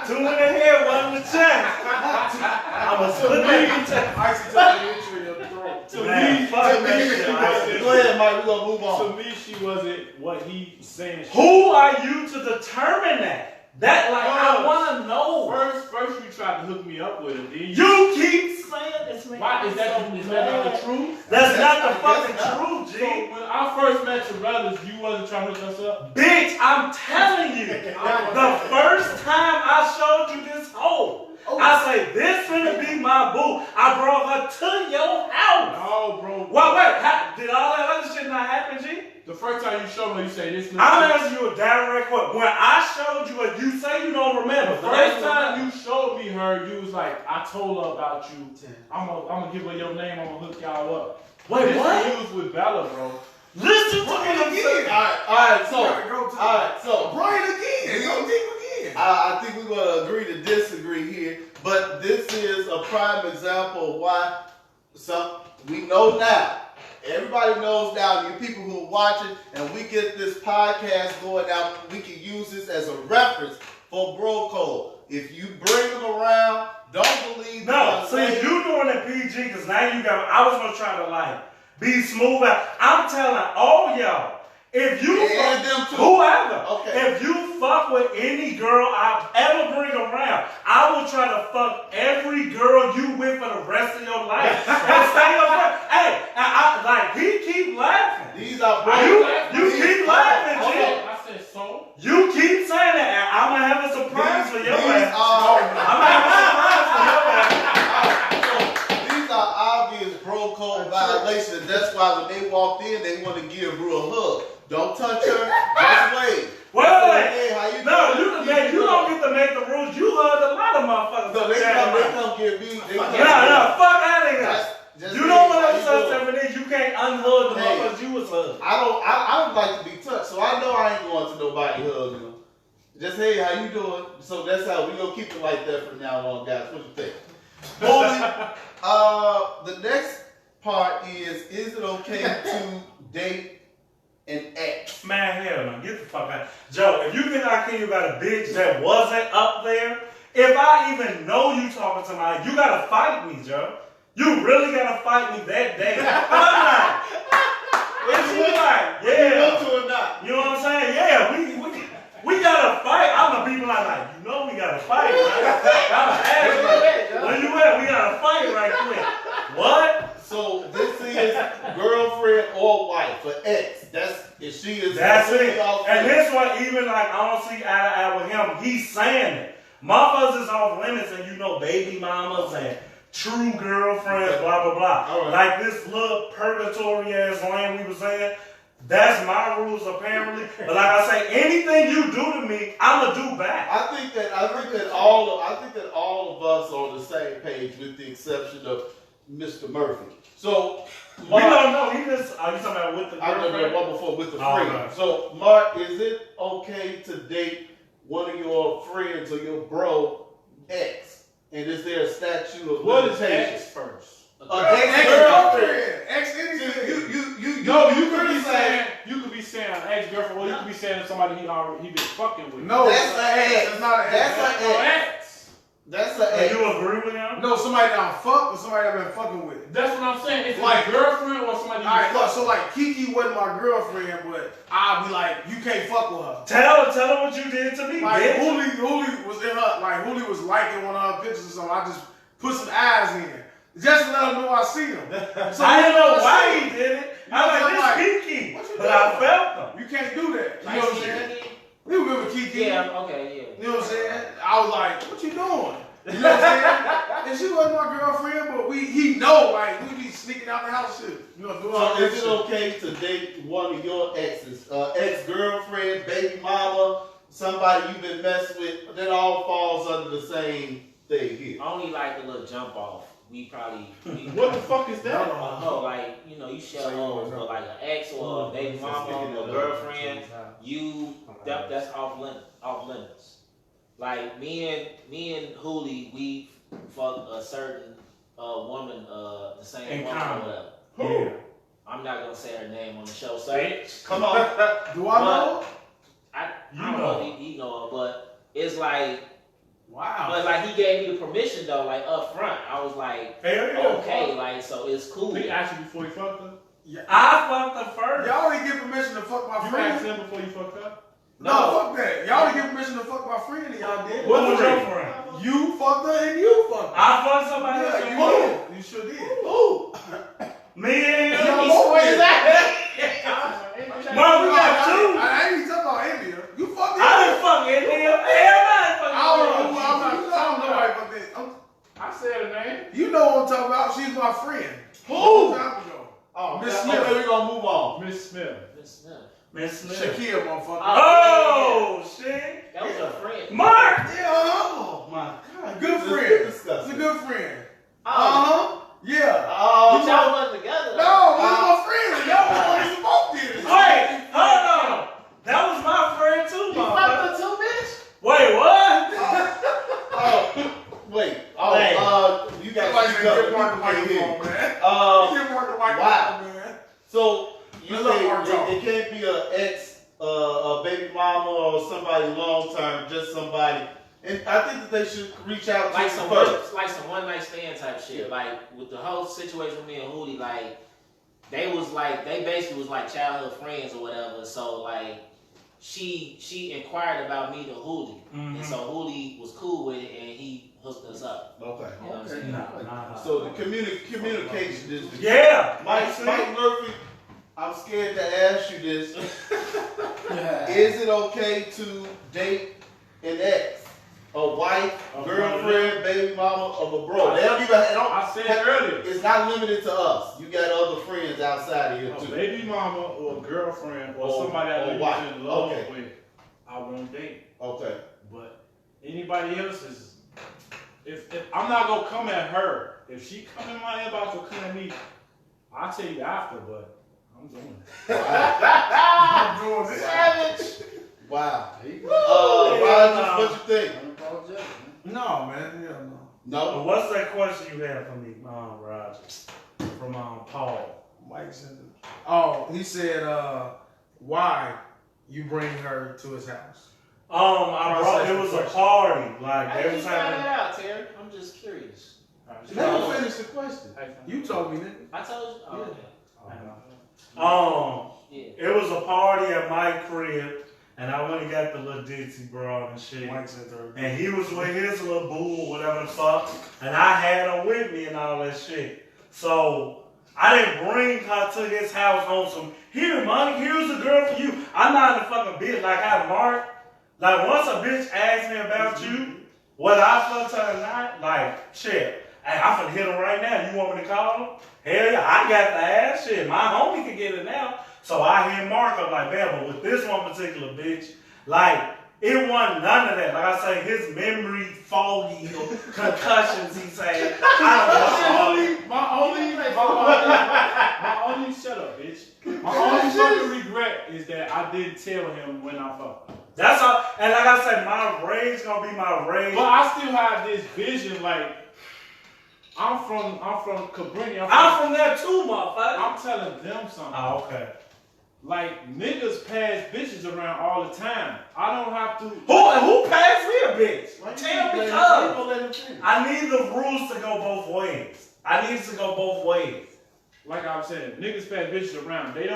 2 in the head, 1 in the chest. I'm a split that. Icy took the entry of the throat. Go ahead, Mike. We're gonna move on. To me, she wasn't what he saying. Who are you to determine that? That like I want to know. First you tried to hook me up with it. Then You keep saying this, man. why is that not the truth? That's not the fucking truth, G. So when I first met your brothers, you wasn't trying to hook us up. Bitch, I'm telling you, the first time I showed you this hoe, I say this finna be my boo. I brought her to your house. No, bro. Wait, did all that other shit not happen, G? The first time you showed me, you say this. I'm asking you a direct question. When I showed you it, you say you don't remember. The first time you showed me her, you was like, I told her about you. I'm gonna give her your name. I'm gonna hook y'all up. Wait, this what? You was with Bella, bro. Listen to me again. Alright, so Brian again. Go deep again. I think we're gonna agree to disagree here, but this is a prime example of why we know now. Everybody knows now, you people who are watching, and we get this podcast going out, we can use this as a reference for bro code. If you bring them around, don't believe No, see, you doing it PG, because now you got, I was going to try to like, be smooth out. I'm telling all y'all, if you and them too. whoever, Okay. if you fuck with any girl I ever bring around, I will try to fuck every girl you with for the rest of your life. And stay your friend. Hey, like he keep laughing. These are You keep laughing, G. I said so. You keep saying that, and I'm gonna have a surprise for your ass. I'm gonna have a surprise for your ass. These are obvious bro code violations. That's why when they walked in, they want to give Rue a hug. Don't touch her. Just wait. Wait. Hey, how you doing? You don't get to make the rules. You hugged a lot of motherfuckers. No, they come give me. No, fuck out of here. Just You don't want how to you say doing? something. You can't unhug the Hey. motherfuckers you was hugging. I don't like to be touched, so I know I ain't going to nobody hugging them. Just hey, how you doing? So that's how we gonna keep it like that from now on, guys. What you think? Holy, the next part is it okay to date an ex? Man, hell no. Get the fuck out. Joe, if you think I care about a bitch that wasn't up there, if I even know you talking to my, you gotta fight me, Joe. You really gotta fight me that day. I'm like, it's like, You yeah. want to or not? You know what I'm saying? Yeah, we gotta fight. I'm the people like, you know we gotta fight, right? I'm asking you, where you at? We gotta fight right quick. What? So this is girlfriend or wife, or ex. That's it. And this one, even like I don't see eye to eye with him. He's saying it. Motherfuckers is off limits, and you know, baby mamas and true girlfriends, blah blah blah. Right. Like this little purgatory ass lane we was saying. That's my rules apparently. But like I say, anything you do to me, I'ma do back. I think that all of us are on the same page, with the exception of Mr. Murphy. So We don't know. He just. Are you talking about with the I know girlfriend? one before with the Oh, friend. right. So Mark, is it okay to date one of your friends or your bro ex? And is there a statute of What is limitations? ex first? Ex-girlfriend. Ex-anything. No, You could be saying an ex-girlfriend, or you could be saying somebody he been fucking with. No, That's an ex. That's not an ex. That's an ex. That's an Do ex. you agree with him? No, somebody that I'm fucked or somebody I've been fucking with. That's what I'm saying. It's Like- like girlfriend or somebody. Alright, look, so like Kiki wasn't my girlfriend, but I'll be like, you can't fuck with her. Tell her what you did to me, Like bitch. Huli was in her, like Huli was liking one of her pictures or something. I just put some eyes in. Just to let him know I see him. So I didn't know I why see he him. did it. You I know was what like, I'm this Kiki. What you But I doing? felt him. You can't do that. You know what I'm saying? You remember Kiki? Yeah, okay, yeah. You know what I'm saying? I was like, what you doing? You know what I'm saying? And she wasn't my girlfriend, but he know, like, we be sneaking out the house shit. You know, doing all So that is it shit. okay to date one of your exes, ex-girlfriend, baby mama, somebody you've been messing with? That all falls under the same thing here. Only like a little jump off. We What the fuck is that? like, you know, you shut home for like an ex or a baby mama or girlfriend, that's off limits. Like me and Huli, we fuck a certain woman, the same In woman or common. whatever. Who? Yeah. I'm not gonna say her name on the show, so Come on. Do I know? I You don't know. know if he know her, but it's like, Wow. but like he gave me the permission though, like up front. I was like, Hell yeah. okay, like so it's cool. He asked you before he fucked her? I fucked her first. Y'all didn't give permission to fuck my You friend. asked him before you fucked up? No, fuck that. Y'all didn't give permission to fuck my friend and y'all did. What was your friend? You fucked her and you fucked her. I fucked somebody else. Yeah, you did. You sure did. Ooh. Me and Y'all you. both did. Bro, we got two. I ain't even talking about India. You fucked I didn't fuck India. Hell no, I I don't know why I fucked it. I said her name. You know what I'm talking about. She's my friend. Who? Long time ago. Oh, Miss okay, Smith. we're gonna move on. Miss Smith. Miss Smith. Shakira, motherfucker. Oh, shit. That was a friend. Mark. Yeah, Oh my God. Good This is friend. disgusting. It's a good friend. Oh, Yeah. but y'all wasn't together. No, we're my friends. Y'all always both did it. Wait, hold on. That was my friend too, You fucked motherfucker. her too, bitch? Wait, what? Wait. Hey. You got Somebody to give Mark the microphone, man. Give Mark the microphone, man. So you Good luck, Mark say Jones. it can't be an ex, a baby mama, or somebody long term, just somebody. And I think that they should reach out to Like you some first. one night stand type shit. Like with the whole situation with me and Hootie, like they basically was like childhood friends or whatever. So like she inquired about me to Hootie, and so Hootie was cool with it, and he hooked us up. Okay. You know what I'm Okay. saying? Nah. So the communication is the key. Yeah. Mike Murphy, I'm scared to ask you this. Is it okay to date an ex, a wife, girlfriend, baby mama of a bro? They don't even. I said earlier. It's not limited to us. You got other friends outside of here A too. baby mama or a girlfriend or Or- somebody I or know wife. you're in love Okay. with, I won't date. Okay. But anybody else is, if I'm not gonna come at her, if she come in my inbox or come at me, I'll tell you after, but I'm doing it. I'm doing this. Savage. Wow. Woo! Rogers, what you think? No, man. Hell no. No. What's that question you had for me, Roger? From Paul. Mike said it. Oh, he said, why you bring her to his house? I brought. It was a party. Like How did every you find time. that out, Terry? I'm just curious. Let me finish the question. You told me, nigga. I told you. Oh, Yeah. yeah. It was a party at my crib, and I went and got the little ditzy broad and shit. Mike said third. And he was with his little boo or whatever the fuck, and I had her with me and all that shit. So I didn't bring her to his house on some, here, money, here's a girl for you. I'm not a fucking bitch like how Mark. Like once a bitch asks me about you, whether I fucked her or not, like shit. Hey, I'm finna hit her right now. You want me to call her? Hell yeah, I got the ass shit. My homie can get it now. So I hit Mark up like, man, but with this one particular bitch, like, it wasn't none of that. Like I say, his memory foggy or concussions, he said. My only shut up, bitch. My only fucking regret is that I didn't tell him when I fucked. That's all. And like I said, my rage gonna be my rage. But I still have this vision, like I'm from Cabrini. I'm from there too, motherfucker. I'm telling them something. Oh, okay. Like niggas pass bitches around all the time. I don't have to. Who passed me a bitch? Tell me, Let him I need the rules to go both ways. I need it to go both ways. Like I was saying, niggas pass bitches around. They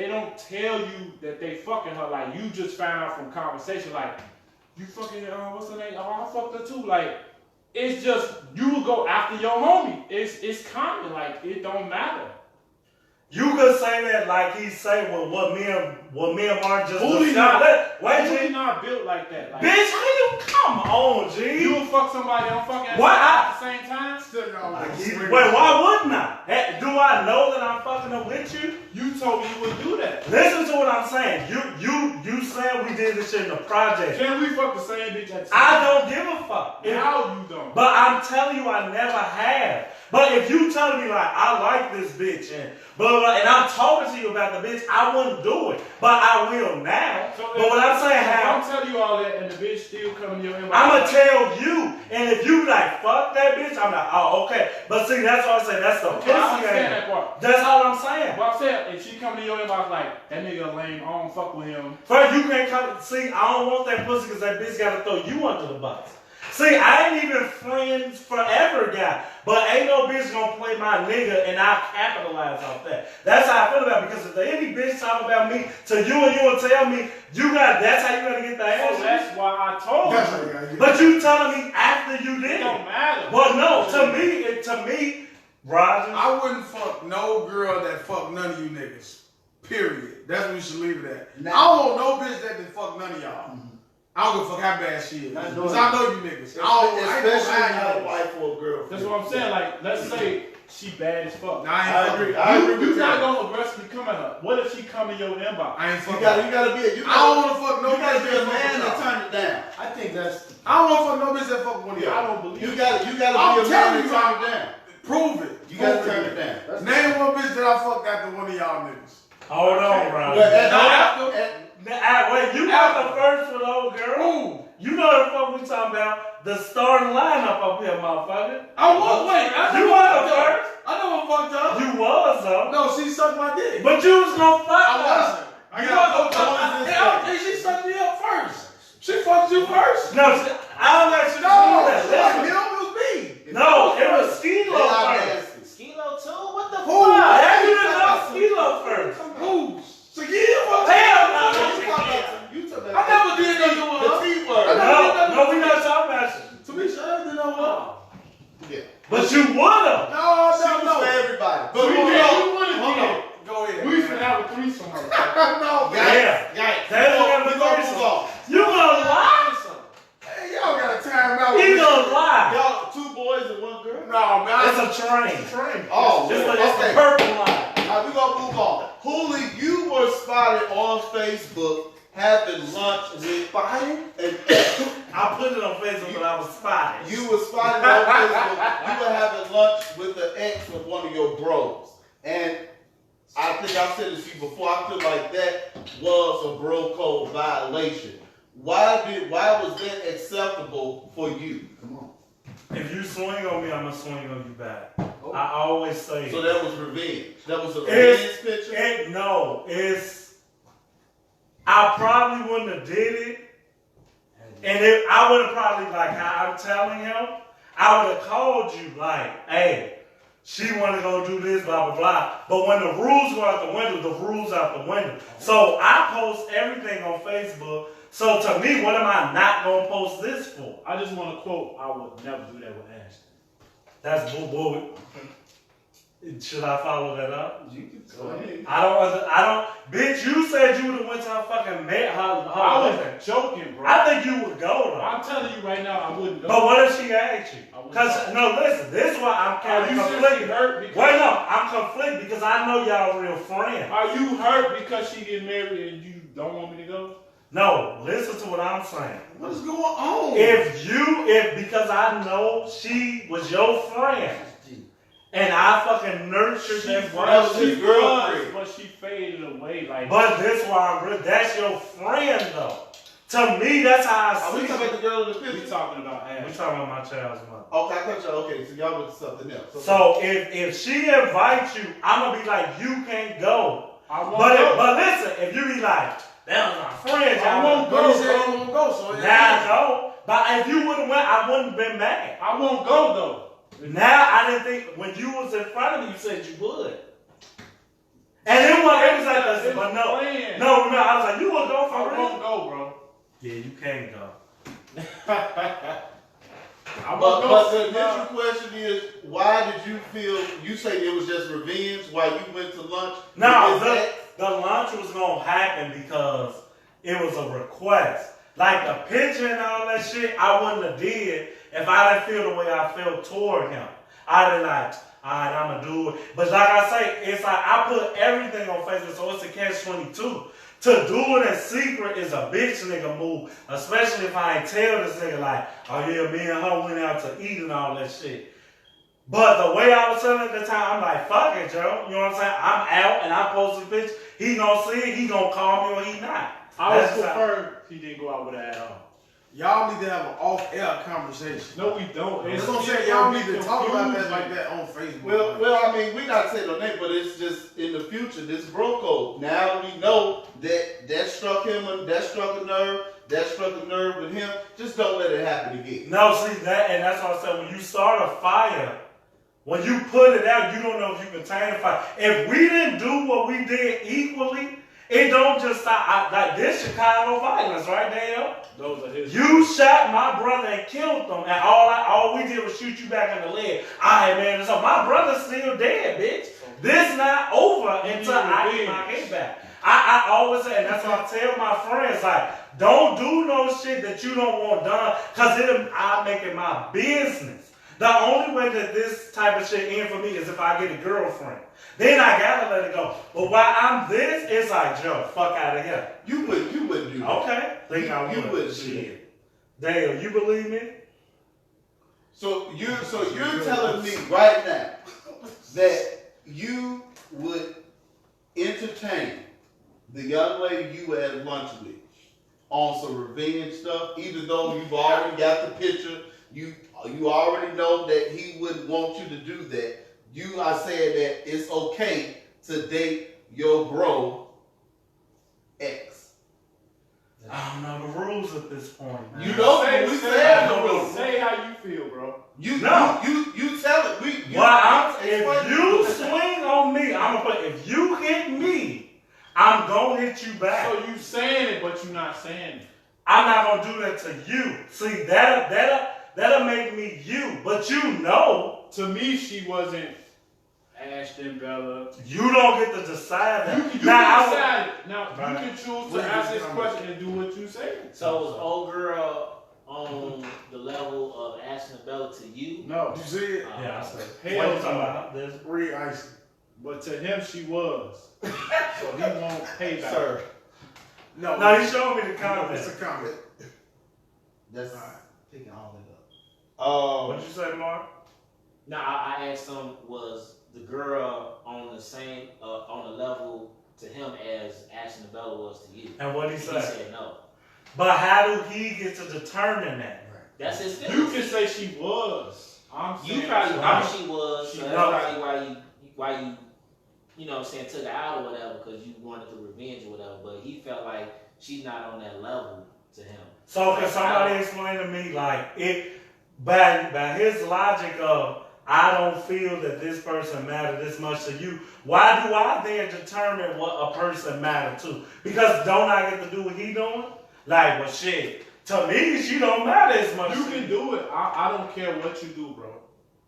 don't tell you that they fucking her. Like you just found out from conversation. Like you fucking what's her name? Oh, I fucked her too. Like it's just you go after your homie. It's common. Like it don't matter. You could say that like he say what me and Mark just Who discussed. Wait, Who's G. not built like that? Like, Bitch, how you come on, G? you will fuck somebody on fucking Why at the same time? Still got like Wait, why wouldn't I? Do I know that I'm fucking up with you? You told me you would do that. Listen to what I'm saying. You said we did this shit in the project. Can we fuck the same bitch at the same I time? don't give a fuck. How you don't? But I'm telling you, I never have. But if you telling me like I like this bitch and blah blah, blah and I'm talking to you about the bitch, I wouldn't do it. But I will now. So but what I'm saying, I'm telling you all that, and the bitch still coming to your inbox. I'ma tell you, and if you like fuck that bitch, I'm like, oh okay. But see, that's what I say. That's the Okay, I pussy understand game. that part. That's all I'm saying. But I'm saying, if she come to your inbox like, that nigga lame, I don't fuck with him. First, you can't come. See, I don't want that pussy because that bitch got to throw you under the bus. See, I ain't even friends forever guy. But ain't no bitch gonna play my nigga and I'll capitalize off that. That's how I feel about it. Because if any bitch talk about me to you and you will tell me that's how you gotta get the ass. So that's why I told you. But you telling me after you did It don't matter. Well, no, to me, Roger. I wouldn't fuck no girl that fuck none of you niggas. Period. That's what we should leave it at. I don't want no bitch that can fuck none of y'all. I don't give a fuck how bad she is. Because I know you niggas. Especially not a wife or a girlfriend. That's what I'm saying. Like, let's say she bad as fuck. Nah, I agree. I agree You're with not that. gonna aggressively come at her. What if she come in your inbox? I ain't You fucking. gotta be. I don't want to fuck no You gotta bitch be a that fuck man with to y'all. turn it down. I think that's. I don't want to fuck no bitch that fuck one of I y'all. don't believe You it. gotta I'm be a man telling to you, turn it down. Prove it. You gotta turn it down. Name one bitch that I fucked after one of y'all niggas. Hold on, Roger. Wait, you got the first one, old girl. Ooh. You know the fuck we talking about? The starting lineup up here, motherfucker. I was wait. You was the first. I never fucked up. You was though. No, she sucked my dick. But you was gonna fuck I her. wasn't. I got she sucked me up first. She fucked you first. No, I don't let you No, do it that. was me. No, it was Skilo first. Skilo too? What the Who? fuck? How you didn't know Skilo first? Who? Shaquille? Hell no. I never did nothing with her. The T word. No, we not talking about you. To be sure, I didn't know her. Yeah. But you would've. No, She was for everybody. But We hold did. on. We would've Hold on. did. Go ahead. We finna have a threesome. No, Yeah. Yikes. That's We what gonna I'm move on. You gonna lie? Hey, y'all got a time out. He gonna lie. Y'all, 2 boys and 1 girl? No, man. It's a train. Oh, It's man. a Okay. purple line. Alright, we gonna move on. Hooli, you were spotted on Facebook having lunch with Fire, and I put it on Facebook, but I was spotted. you were spotted on Facebook. You were having lunch with the ex of one of your bros, and I think I've said this to you before. I feel like that was a bro code violation. Why was that acceptable for you? Come on. If you swing on me, I'm gonna swing on you back. I always say So that was revenge. That was a revenge picture. I probably wouldn't have did it. And I would have probably, like how I'm telling him, I would have called you like, hey, she want to go do this, blah, blah, blah. But when the rules go out the window, the rules out the window. So I post everything on Facebook. So to me, what am I not going to post this for? I just want to quote, I would never do that with Ashton. That's bull. Should I follow that up? You can go ahead. I don't. Bitch, you said you would have went to her fucking I her was joking, bro. I think you would go though. I'm telling you right now, I wouldn't go. But what if she asked you? I wouldn't Because go. no, listen. This is why I'm kind Are of you conflicted. seriously hurt because Wait, no, I'm conflicted because I know y'all real friends. Are you hurt because she get married and you don't want me to go? No, listen to what I'm saying. What is going on? If because I know she was your friend and I fucking nurtured that That was his She girlfriend. was, but she faded away. Like, But this why I'm real. That's your friend though. To me, that's how I Are see we talking it. about the girl in the we picture? talking about We Ashton. talking about my child's mother. Okay, I thought y'all. Okay, so y'all went to something else. So if she invites you, I'm gonna be like, you can't go. I won't But go. but listen, if you be like, that was my friend, I won't But go, he said he bro. won't go, so it Now go. But if you would have went, I wouldn't have been mad. I won't go though. Now I didn't think when you was in front of me, you said you would. And it was like this, but no, Friend. no, I was like, you would go I for real? won't go, bro. Yeah, you can't go. I won't But go. the initial question is, why did you feel? You say it was just revenge while you went to lunch. No, Is that- the lunch was gonna happen because it was a request. Like the picture and all that shit, I wouldn't have did if I didn't feel the way I felt toward him. I'd be like, alright, I'ma do it. But like I say, it's like I put everything on Facebook, so it's a catch-22. To do it in secret is a bitch nigga move, especially if I ain't tell this nigga like, oh yeah, me and her went out to eat and all that shit. But the way I was telling at the time, I'm like, fuck it, Joe. You know what I'm saying? I'm out and I post a bitch. He gonna see it, he gonna call me or he not. I would That's how- prefer he didn't go out with her at all. Y'all need to have an off-air conversation. No, we don't. That's what I'm saying. Y'all need to confusing. talk about that like that on Facebook. Well, I mean, we not saying no name, but it's just in the future. This bro code. Now we know that struck him, and that struck a nerve. that struck a nerve with him, just don't let it happen again. No, see that, and that's what I said. When you start a fire, when you put it out, you don't know if you contain the fire. If we didn't do what we did equally, it don't just stop. Like this Chicago violence, right, Dale? Those are his. You shot my brother and killed him, and all we did was shoot you back in the leg. All right, man. So my brother's still dead, bitch. This not over until I get my case back. I always say, and that's what I tell my friends, like, don't do no shit that you don't want done, because I'll make it my business. The only way that this type of shit end for me is if I get a girlfriend. Then I gotta let it go. But while I'm this, it's like, Joe, fuck out of here. You wouldn't do that. Okay. Think I would. You wouldn't do shit. Dale, you believe me? So you're telling me right now that you would entertain the young lady you were at lunch with on some revenge stuff, even though you've already got the picture, you already know that he wouldn't want you to do that. You are saying that it's okay to date your bro ex. I don't know the rules at this point, man. You know we said the rules. Say how you feel, bro. You tell it. If you swing on me, I'm gonna put. If you hit me, I'm gonna hit you back. So you saying it, but you're not saying it. I'm not gonna do that to you. See, that'll make me you. But you know. To me, she wasn't Ashton Bella. You don't get to decide that. You decide. Now, you can choose to ask this question and do what you say. So was old girl on the level of Ashton Bella to you? No. You see it? Yeah, I said. Hell What you talking no. about? This? Real icy. But to him, she was. So he won't pay back. Sir. No, he showed me the comment. It's a comment. That's Picking all that up. What'd you say, Mark? No, I asked him, was the girl on the same on the level to him as Ashton Bella was to you? And what'd he He say? said no. But how do he get to determine that? That's his feelings. You can say she was. You probably Right. thought she was. She So was. that's probably why you you know what I'm saying, took her out or whatever because you wanted to revenge or whatever. But he felt like she's not on that level to him. So can somebody explain to me, like, it by his logic of I don't feel that this person mattered this much to you, why do I then determine what a person mattered to? Because don't I get to do what he doing? Like, well, shit, to me, she don't matter as much. You can do it. I don't care what you do, bro.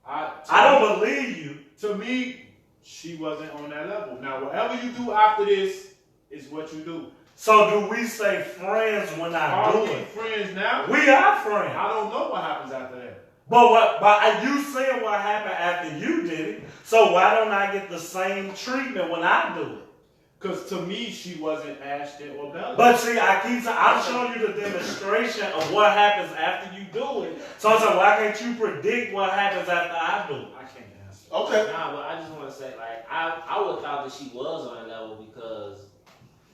I don't believe you. To me, she wasn't on that level. Now, whatever you do after this is what you do. So do we say friends when I do Are we it? friends now? We are friends. I don't know what happens after that. But you saying what happened after you did it, so why don't I get the same treatment when I do it? Because to me, she wasn't Ashton or Bella. But see, I'm showing you the demonstration of what happens after you do it. So I'm saying, why can't you predict what happens after I do it? I can't answer. okay. Nah, but I just want to say, like, I would have thought that she was on that level because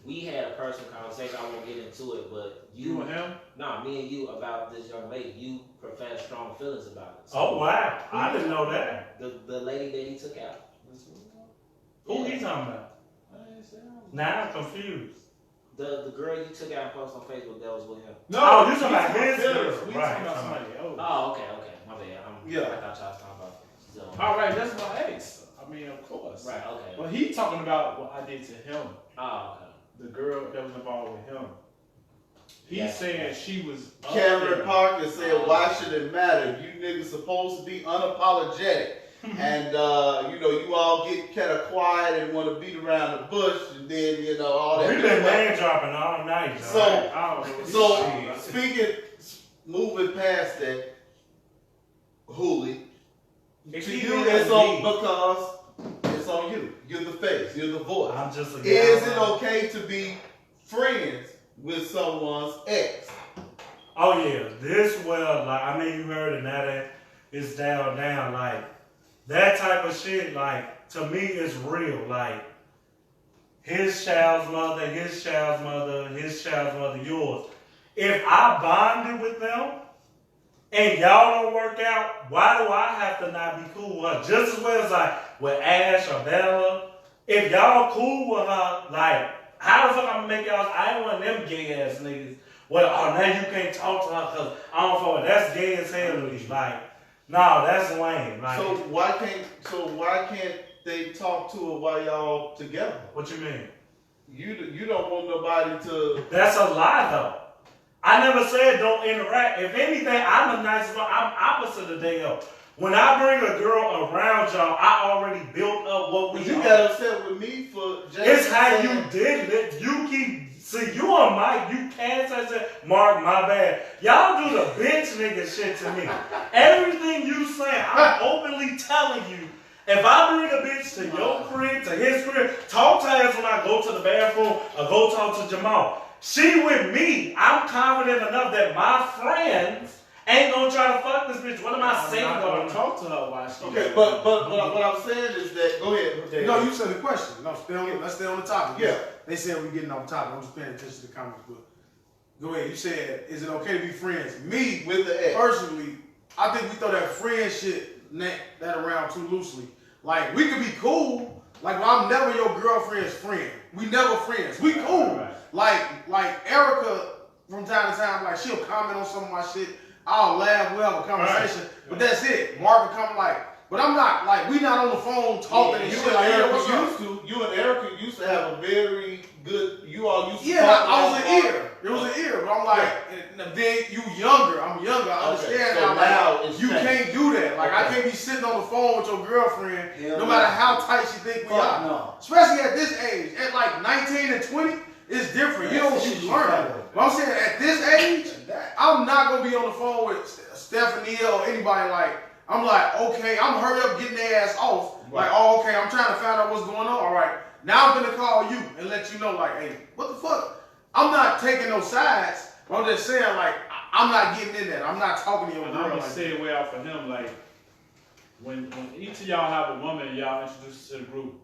we had a personal conversation. I won't get into it, but You and him? Nah, me and you about this young lady. You professed strong feelings about it. So Oh wow, I didn't know that. the lady that he took out. Who he talking about? Now I'm confused. The girl you took out and posted on Facebook that was with him. No, Oh, you talking about he's his girl. We Right, talking about talking somebody else. Oh, okay, my bad. Yeah. I thought y'all was talking about. So, All right, that's my ex. I mean, of course. right, okay. But he talking about what I did to him. Oh, okay. The girl that was involved with him. He's Yeah. saying she was. Cameron Parker said, why should it matter? You niggas supposed to be unapologetic. And, you all get kind of quiet and want to beat around the bush and then, all that. We've been name dropping all night. So- right? I don't know. So, moving past that, Hooli, to you, it's on because it's on you. You're the face. You're the voice. I'm just a guy. Is it okay to be friends with someone's ex? Oh yeah, you heard it now that it's down, like that type of shit, like to me is real. Like his child's mother, his child's mother, his child's mother, yours. If I bonded with them and y'all don't work out, why do I have to not be cool with her? Just as well as like with Ash or Bella. If y'all cool with her, like how the fuck I'm gonna make y'all? I ain't one of them gay ass niggas well, oh, now you can't talk to her because I don't fuck with her. That's gay as hell to me. Like, no, that's lame. Like, So why can't they talk to her while y'all together? what you mean? You don't want nobody to. That's a lie, though. I never said don't interact. If anything, I'm the nicest one. I'm opposite of Dale. When I bring a girl around y'all, I already built up what we You are. got upset with me for. It's how you did it. You keep. See, you on Mike, you can't say that. Mark, my bad. Y'all do the bitch nigga shit to me. Everything you say, I'm openly telling you. If I bring a bitch to your crib, to his crib, talk to her when I go to the bathroom or go talk to Jamal. She with me. I'm confident enough that my friends ain't gonna try to fuck this bitch. What am I saying? I'm not gonna talk to her while she. Okay, but what I'm saying is that go ahead. Dave. No, you said the question. No, let's stay on the topic. Yeah. They said we're getting off topic. I'm just paying attention to the comments. But go ahead. You said, is it okay to be friends? Me, With the ex. personally, I think we throw that friend shit that around too loosely. Like, we could be cool. Like, I'm never your girlfriend's friend. We never friends. We cool. Right. Like Erica, from time to time, like, she'll comment on some of my shit. I'll laugh, we'll have a conversation. Right. But that's it. Mark will come like, but I'm not, like, we not on the phone talking and You shit and like, yeah, Erica what's up? you and Erica used to have a very good. You all used to. Yeah, talk I was about- an ear. It was an ear, but I'm like, and then you younger. I'm younger. I understand so now. now Like, it's you changed. can't do that. Like, I can't be sitting on the phone with your girlfriend, Hell no no. matter how tight she think we Fuck are. no. Especially at this age, at like 19 and 20, it's different. You know what you learn. But I'm saying at this age, I'm not gonna be on the phone with Stephanie or anybody. Like, I'm like, okay, I'm hurry up getting their ass off. Like, oh, okay, I'm trying to find out what's going on. All right, now I'm gonna call you and let you know, like, hey, what the fuck? I'm not taking no sides. But I'm just saying, like, I'm not getting in that. I'm not talking to your And girl. I'm gonna Like, say it way out for him, like when each of y'all have a woman and y'all introduce her to the group,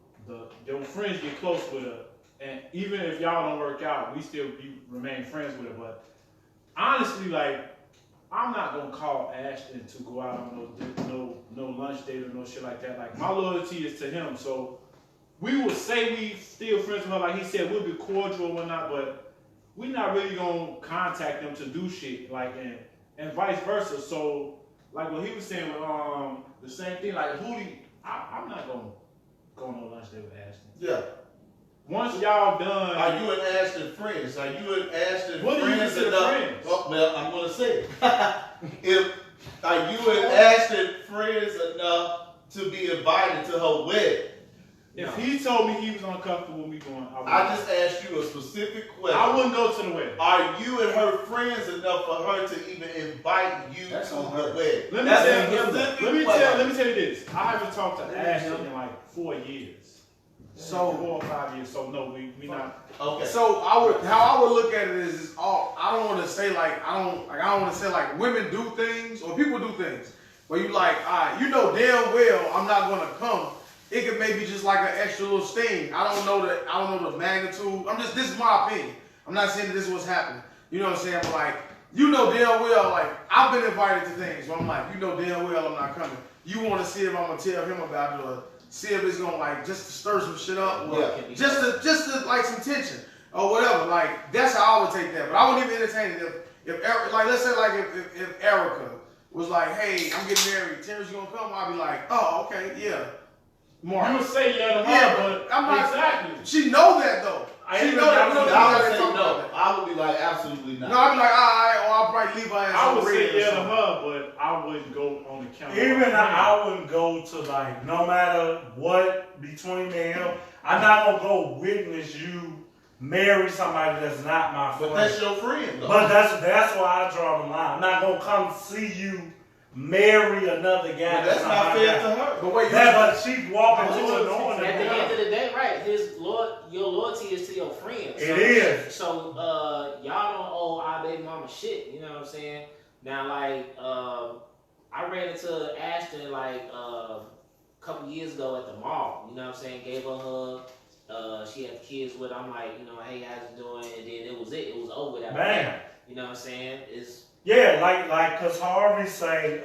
your friends get close with her, and even if y'all don't work out, we still remain friends with her. But honestly, like, I'm not gonna call Ashton to go out on no lunch date or no shit like that. Like, my loyalty is to him, so we will say we still friends with her. Like he said, we'll be cordial and whatnot, but we not really gonna contact them to do shit, like, and vice versa. So, like what he was saying with the same thing, like Hootie, I'm not gonna go on no lunch date with Ashton. Yeah. Once y'all done, Are you and Ashton friends? Are you and Ashton What do you friends consider enough? friends? Oh, well, I'm gonna say it. Are you and Ashton friends enough to be invited to her wedding? if he told me he was uncomfortable with me going, I just asked you a specific question. I wouldn't go to the wedding. Are you and her friends enough for her to even invite you That's to on the her. wedding? Let me That's tell a you, specific let me question. tell you this. I haven't talked to Let me Ashton know. in like 4 years. so 4 or 5 years. So no, we not. Okay. So how I would look at it is all. I don't want to say like I don't want to say like women do things or people do things. But you like, you know damn well I'm not gonna come. It could maybe just like an extra little sting. I don't know the magnitude. This is my opinion. I'm not saying that this is what's happening. You know what I'm saying? But like, you know damn well, like, I've been invited to things where I'm like, you know damn well I'm not coming. You want to see if I'm gonna tell him about it or see if it's gonna like just to stir some shit up or Yeah. just to like some tension or whatever. Like, that's how I would take that. But I wouldn't even entertain it if like, let's say like if Erica was like, hey, I'm getting married, Terrence, you gonna come? I'd be like, oh, okay, yeah. Mark. You would say yeah to her, Yeah, but I'm not exactly. She know that though. She know that. We don't know I how would they say talk about no. that. I would be like, absolutely not. No, I'd be like, all right, or I'll probably leave her ass I on would red say or yeah to something. her, but I wouldn't go on the count. Even I wouldn't go to like, no matter what between me and him, I'm not gonna go witness you marry somebody that's not my friend. But that's your friend, though. But that's why I draw the line. I'm not gonna come see you marry another guy. But that's not my fair guy. to her. But wait, But she walking to Well, it knowing at the that. end of the day, right? Your loyalty is to your friends. It is. So y'all don't owe our baby mama shit. You know what I'm saying? Now, like, I ran into Ashton like a couple years ago at the mall. You know what I'm saying? Gave her a hug. She had the kids with her. I'm like, you know, hey, how's you doing? And then it was it. It was over with. Man. You know what I'm saying? Yeah, like, cause Harvey say,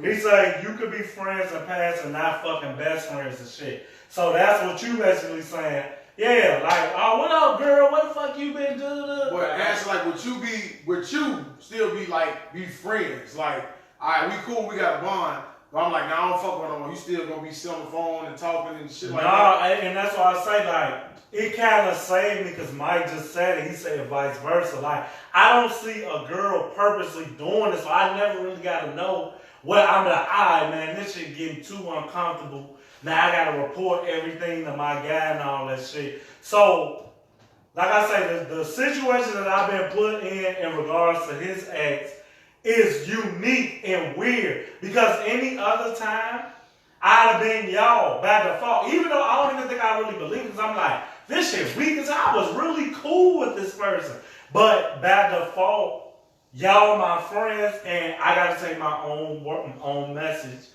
he say you could be friends and past and not fucking best friends and shit. So that's what you basically saying. Yeah, like, oh, what up, girl? What the fuck you been doing? But answer like what with you still be friends. Like, all right, we cool, we got a bond. But I'm like, nah, I don't fuck with them. You still gonna be still on the phone and talking and shit like that. Nah, and that's why I say, like, it kind of saved me because Mike just said it. He said vice versa. Like, I don't see a girl purposely doing this, so I never really got to know what I'm like, all right, man, this shit getting too uncomfortable. Now I got to report everything to my guy and all that shit. So, like I say, the situation that I've been put in regards to his ex is unique and weird because any other time, I'd have been y'all by default. Even though I don't even think I really believe it because I'm like, this shit weak as I was really cool with this person. But by default, y'all my friends and I got to say my own message.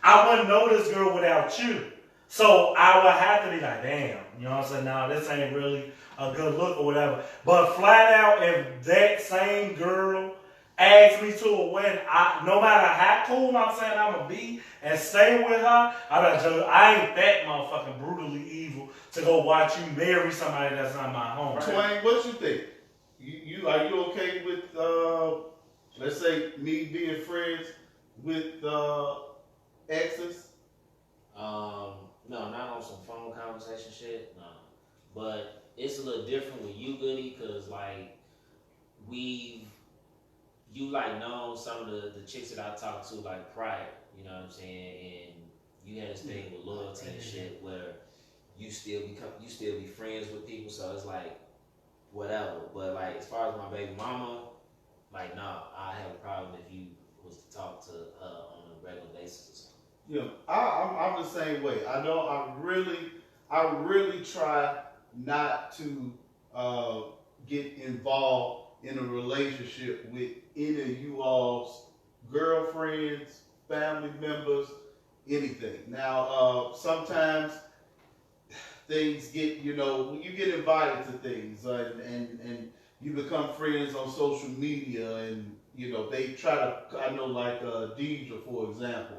I wouldn't know this girl without you. So I would have to be like, damn, you know what I'm saying? Nah, this ain't really a good look or whatever. But flat out, if that same girl asked me to a wedding, no matter how cool I'm saying I'm going to be and stay with her, I ain't that motherfucking brutally evil to go watch you marry somebody that's not my home. Twain, what you think? Are you okay with, let's say, me being friends with exes? No, not on some phone conversation shit, no. But it's a little different with you, Goody, because, like, you like know some of the chicks that I talked to like prior, you know what I'm saying, and you had this thing with loyalty and shit where you still be friends with people, so it's like whatever. But like as far as my baby mama, like nah, I have a problem if you was to talk to her on a regular basis or something. Yeah, I'm the same way. I know I really try not to get involved in a relationship with any of you all's girlfriends, family members, anything. Now, sometimes things get, when you get invited to things and you become friends on social media and, they try to, I know like Deidre, for example,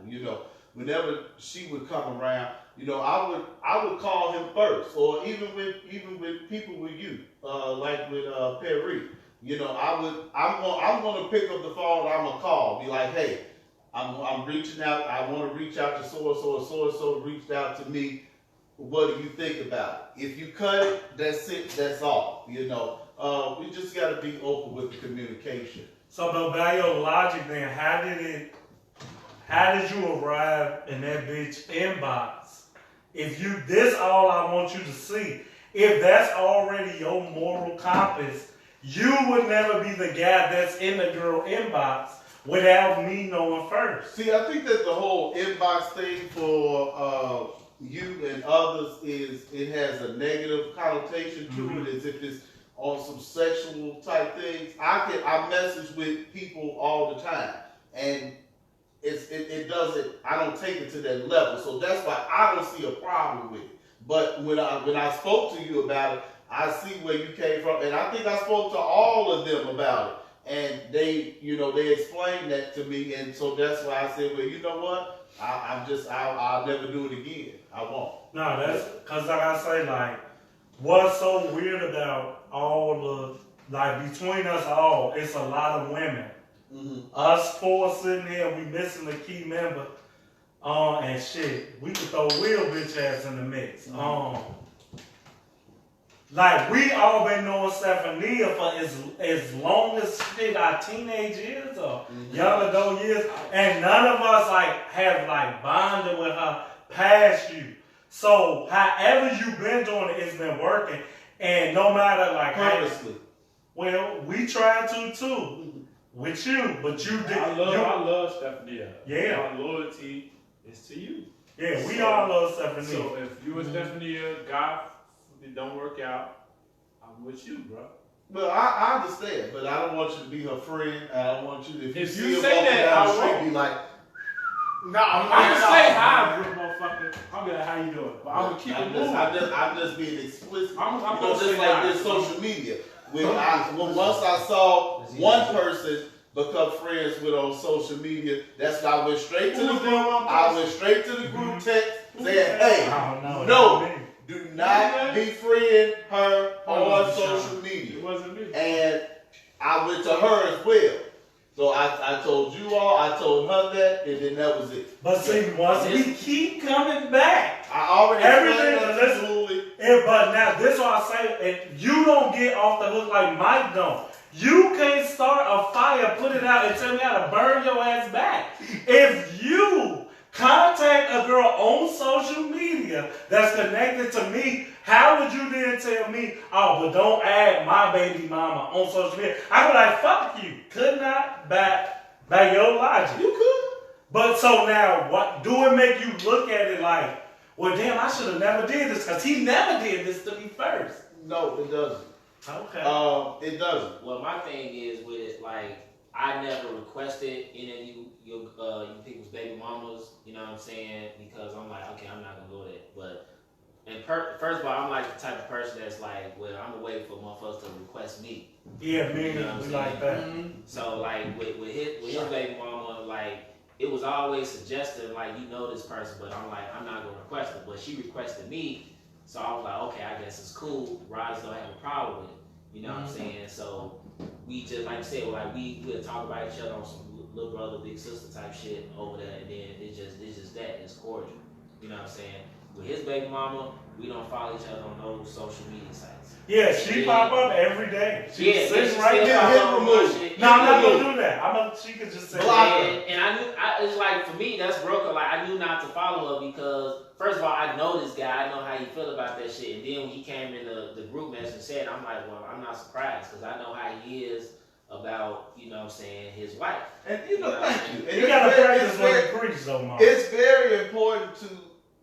whenever she would come around, I would call him first, or even with people with you, like with Perry. I'm gonna pick up the phone and I'm gonna call, be like, hey, I'm reaching out. I want to reach out to so reached out to me. What do you think about it? If you cut it, that's it. That's all. We just got to be open with the communication. So, but by your logic, then, how did you arrive in that bitch inbox? If this all I want you to see, if that's already your moral compass, you would never be the guy that's in the girl inbox without me knowing first. See, I think that the whole inbox thing for you and others it has a negative connotation to it, as if it's on some sexual type things. I message with people all the time, and it doesn't. I don't take it to that level, so that's why I don't see a problem with it. But when I spoke to you about it, I see where you came from, and I think I spoke to all of them about it, and they explained that to me, and so that's why I said, well, you know what? I'll never do it again. I won't. No, that's because like I say, like, what's so weird about all the, like, between us all, it's a lot of women. Mm-hmm. Us four sitting here, we missing the key member, and shit, we could throw real bitch ass in the mix. Mm-hmm. Like, we all been knowing Stephania for as long as shit, our teenage years or young adult years, and none of us have bonded with her past you. So however you been doing it, it's been working, and no matter purposely. Well, we try to too with you, but you did. I love Stephania. Yeah, my loyalty is to you. Yeah, we all love Stephania. So if you and Stephania, God, it don't work out, I'm with you, bro. Well, I understand, but I don't want you to be her friend. I don't want you to. If you see say that, down I the street, won't. be like, no, I'm gonna say hi, real motherfucker. I'm gonna how you doing, but I'm gonna keep it moving. I'm just being explicit. I'm gonna just say like hi. this social media. Once I saw one person become friends with on social media, that's when I went straight to the group. I went straight to the group text saying, hey, no, do not befriend her on social media. It wasn't me. And I went to her as well. So I told you all, I told her that, and then that was it. But see, once we keep coming back, I already everything. But now this is what I say, and you don't get off the hook like Mike don't. You can't start a fire, put it out, and tell me how to burn your ass back. If you contact a girl on social media that's connected to me, how would you then tell me, oh, but don't add my baby mama on social media? I'd be like, fuck you. Could not by your logic. You could. But so now, what do it make you look at it like, well, damn, I should have never did this because he never did this to me first? No, it doesn't. Okay. It doesn't. Well, my thing is with it, like, I never requested any of you people's baby mamas, you know what I'm saying? Because I'm like, okay, I'm not gonna go there. But first of all, I'm like the type of person that's like, well, I'm gonna wait for motherfuckers to request me. Yeah, me, You know what I'm like that. So like with his baby mama, like it was always suggesting like you know this person, but I'm like I'm not gonna request it. But she requested me, so I was like, okay, I guess it's cool. Rise don't have a problem with it. You know what I'm saying? So we just like I said, like we'll talk about each other on some little brother, big sister type shit over there, and then it's just that. It's cordial. You know what I'm saying? With his baby mama, we don't follow each other on those social media sites. Yeah, she pop up every day. She sits she right still there. pop up on my shit. No, I'm not gonna do that. She could just say And I knew, it's like for me, that's broken. Like I knew not to follow her because first of all, I know this guy. I know how he feel about that shit. And then when he came in the group message and said, I'm like, well, I'm not surprised because I know how he is about, you know what I'm saying, his wife. And thank you. And you gotta practice what you preach, though, Mark. It's very important to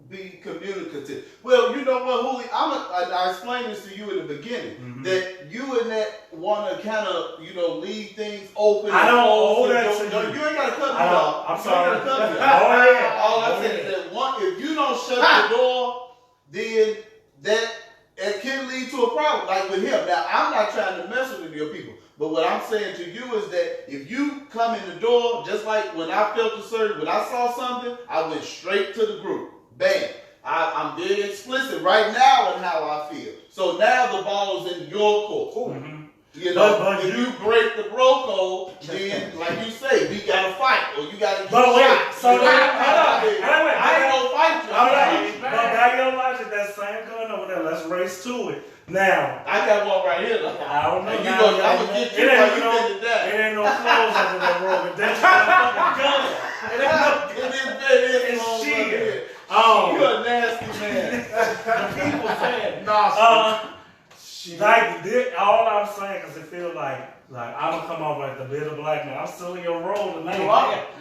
be communicative. Well, you know what, Hooli, I explained this to you in the beginning, that you and that want to kind of, leave things open. I don't owe that to you. You ain't got to cut me off. off. I'm sorry. All I'm saying is that if you don't shut the door, then it can lead to a problem, like with him. Now, I'm not trying to mess with your people, but what I'm saying to you is that if you come in the door, just like when I felt a certain, when I saw something, I went straight to the group. Bam. I'm very explicit right now in how I feel. So now the ball is in your court. But if you break the bro code, then like you say, we gotta fight or you gotta get shot. So I ain't gonna fight you. But by your logic, that same gun over there, let's race to it. Now I got one right here. I don't know. I'm gonna get you while you bend it down. It ain't no clothes under that robe. That's your fucking gun. It's shit. You're a nasty man. People saying, all I'm saying, because it feels like I'm gonna come off like the bitter black man. I'm still in your role tonight. I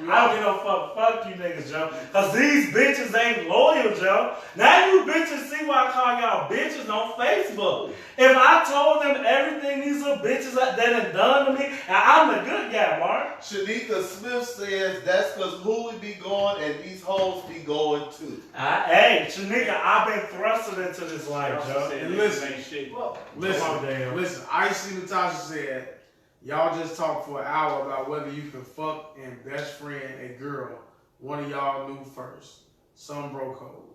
don't give no fuck you niggas, Joe. Because these bitches ain't loyal, Joe. Now you bitches see why I call y'all bitches on Facebook. If I told them everything these little bitches that have done to me, and I'm the good guy, Mark. Shanika Smith says that's because Hooli be going and these hoes be going too. Hey, Shanika, I've been thrusted into this life, Joe. And listen, Icy Natasha said, y'all just talked for an hour about whether you can fuck and best friend a girl. One of y'all knew first. Some bro code.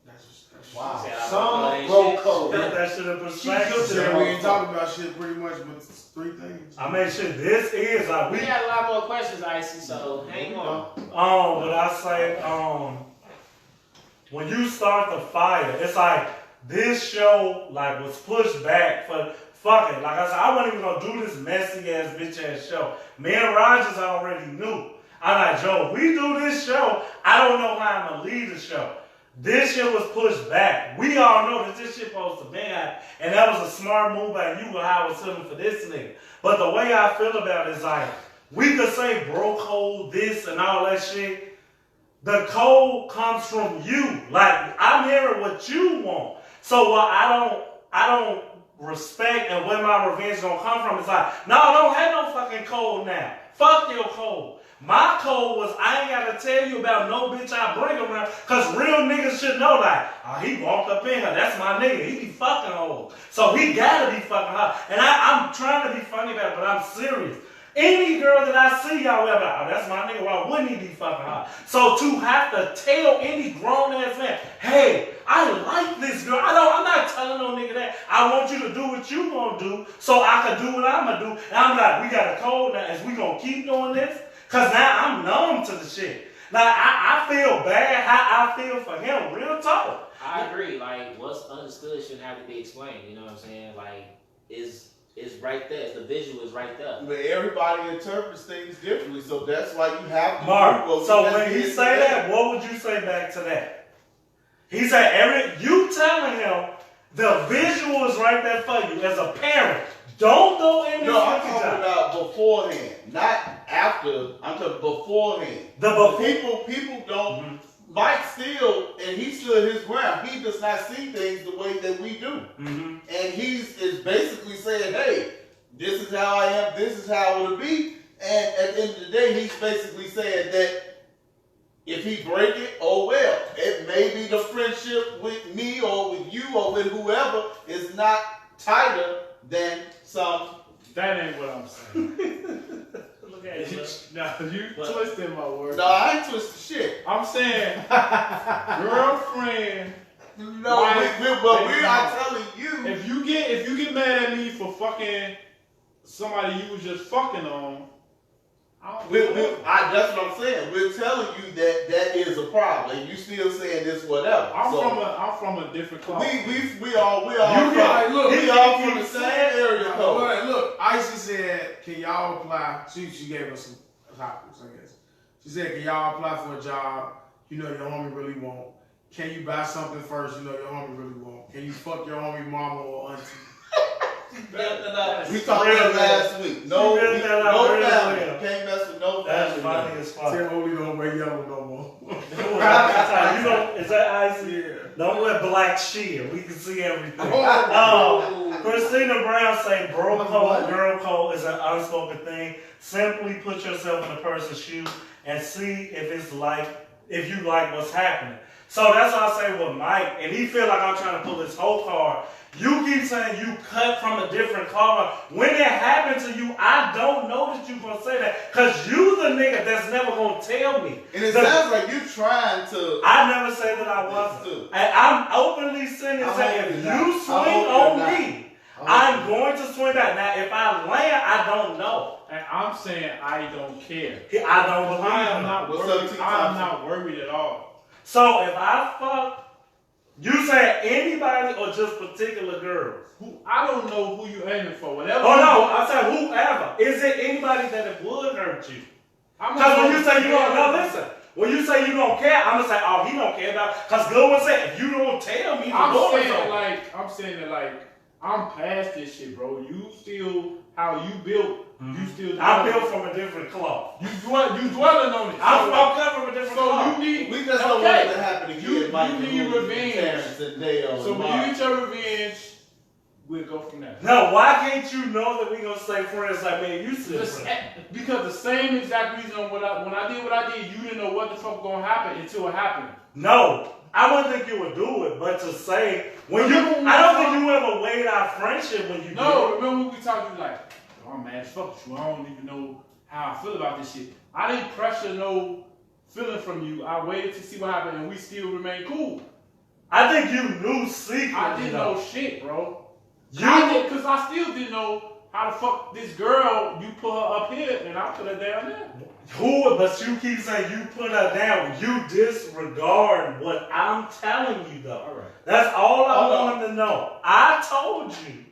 That's wow. Some bro code. That shit in perspective. We ain't talking about shit pretty much, but it's 3 things. I mean, shit, this is like we got a lot more questions, Icy, so hang on. But I say, when you start the fire, it's like this show like was pushed back for fucking. Like I said, I wasn't even gonna do this messy ass bitch ass show. Me and Rogers already knew. I'm like, Joe, if we do this show, I don't know how I'm gonna lead the show. This shit was pushed back. We all know that this shit supposed to be out, and that was a smart move by you with how I was feeling for this nigga. But the way I feel about it is like, we could say bro code this and all that shit. The code comes from you. Like, I'm hearing what you want. So what I don't respect and where my revenge gonna come from is like, no, don't have no fucking code now. Fuck your code. My code was I ain't gotta tell you about no bitch I bring around, cause real niggas should know like, oh, he walked up in her, that's my nigga, he be fucking hoes. So he gotta be fucking her. And I'm trying to be funny about it, but I'm serious. Any girl that I see, y'all will be like, oh, that's my nigga. Why wouldn't he be fucking hot? So to have to tell any grown ass man, hey, I like this girl. I'm not telling no nigga that. I want you to do what you gonna do so I can do what I'm gonna do. And I'm like, we got a code now. Is we gonna keep doing this? Cause now I'm numb to the shit. Like I feel bad how I feel for him. Real talk. I agree. Like what's understood shouldn't have to be explained. You know what I'm saying? Like is right there. The visual is right there. But everybody interprets things differently, so that's why you have to. Mark, so when he say that, what would you say back to that? He said, you telling him the visual is right there for you as a parent. Don't go in this. No, I'm talking about beforehand, not after. I'm talking beforehand. People don't. Mike still, and he stood his ground. He does not see things the way that we do. And is basically saying, hey, this is how I am, this is how it'll be. And at the end of the day, he's basically saying that if he break it, oh well. It may be the friendship with me or with you or with whoever is not tighter than some. That ain't what I'm saying. Look at it. No, you twisting my words. No, I ain't twisting shit. I'm saying girlfriend. No, I'm telling you. If you get mad at me for fucking somebody you was just fucking on, that's what I'm saying. We're telling you that is a problem, and you still saying this whatever. I'm from a different club. We all from the same area code. Look, Icy said, "Can y'all apply?" She gave us some topics, I guess. She said, "Can y'all apply for a job? You know your homie really won't. Can you buy something first? You know your homie really won't. Can you fuck your homie mama or auntie?" We talked about last week. No family. Can't mess with no family. That's funny as fuck. Tell Oli don't wear yellow no more. You know, is that Icy? Yeah. Don't wear black sheer. We can see everything. Christina Brown say bro code, girl code is an unspoken thing. Simply put yourself in a person's shoes and see if you like what's happening. So that's what I say with Mike, and he feel like I'm trying to pull his whole card. You keep saying you cut from a different card. When it happened to you, I don't know that you're going to say that. Because you the nigga that's never going to tell me. And it sounds like you trying to... I never said that I wasn't. And I'm openly saying that if you swing on me, I'm going to swing back. Now, if I land, I don't know. And I'm saying I don't care. I don't believe I am not worried at all. So if I fuck... You say anybody or just particular girls? I don't know who you aiming for. Whatever. Oh no, I said whoever. Is it anybody that it would hurt you? Because when you say you don't know, listen. When you say you don't care, I'm gonna say, oh, he don't care about. Because Good one said, if you don't tell me, I'm saying that I'm past this shit, bro. You still how you built. You still. I built from a different cloth. You dwelling on it. I'm cut from a different cloth. We just don't want it to happen again. You need revenge. So when you get your revenge, we'll go from there. No, why can't you know that we gonna stay friends like me and you said? Because the same exact reason when I did what I did, you didn't know what the fuck was gonna happen until it happened. No. I wouldn't think you would do it, but to say I don't think you ever weighed our friendship when you did. No, remember when we talked, you like, oh, I'm mad as fuck with you. I don't even know how I feel about this shit. I didn't pressure no feeling from you. I waited to see what happened, and we still remain cool. I think you knew secretly. I didn't know shit, bro. Because I still didn't know how the fuck this girl, you put her up here, and I put her down there. But you keep saying you put her down. You disregard what I'm telling you, though. All right. That's all I want him to know. I told you.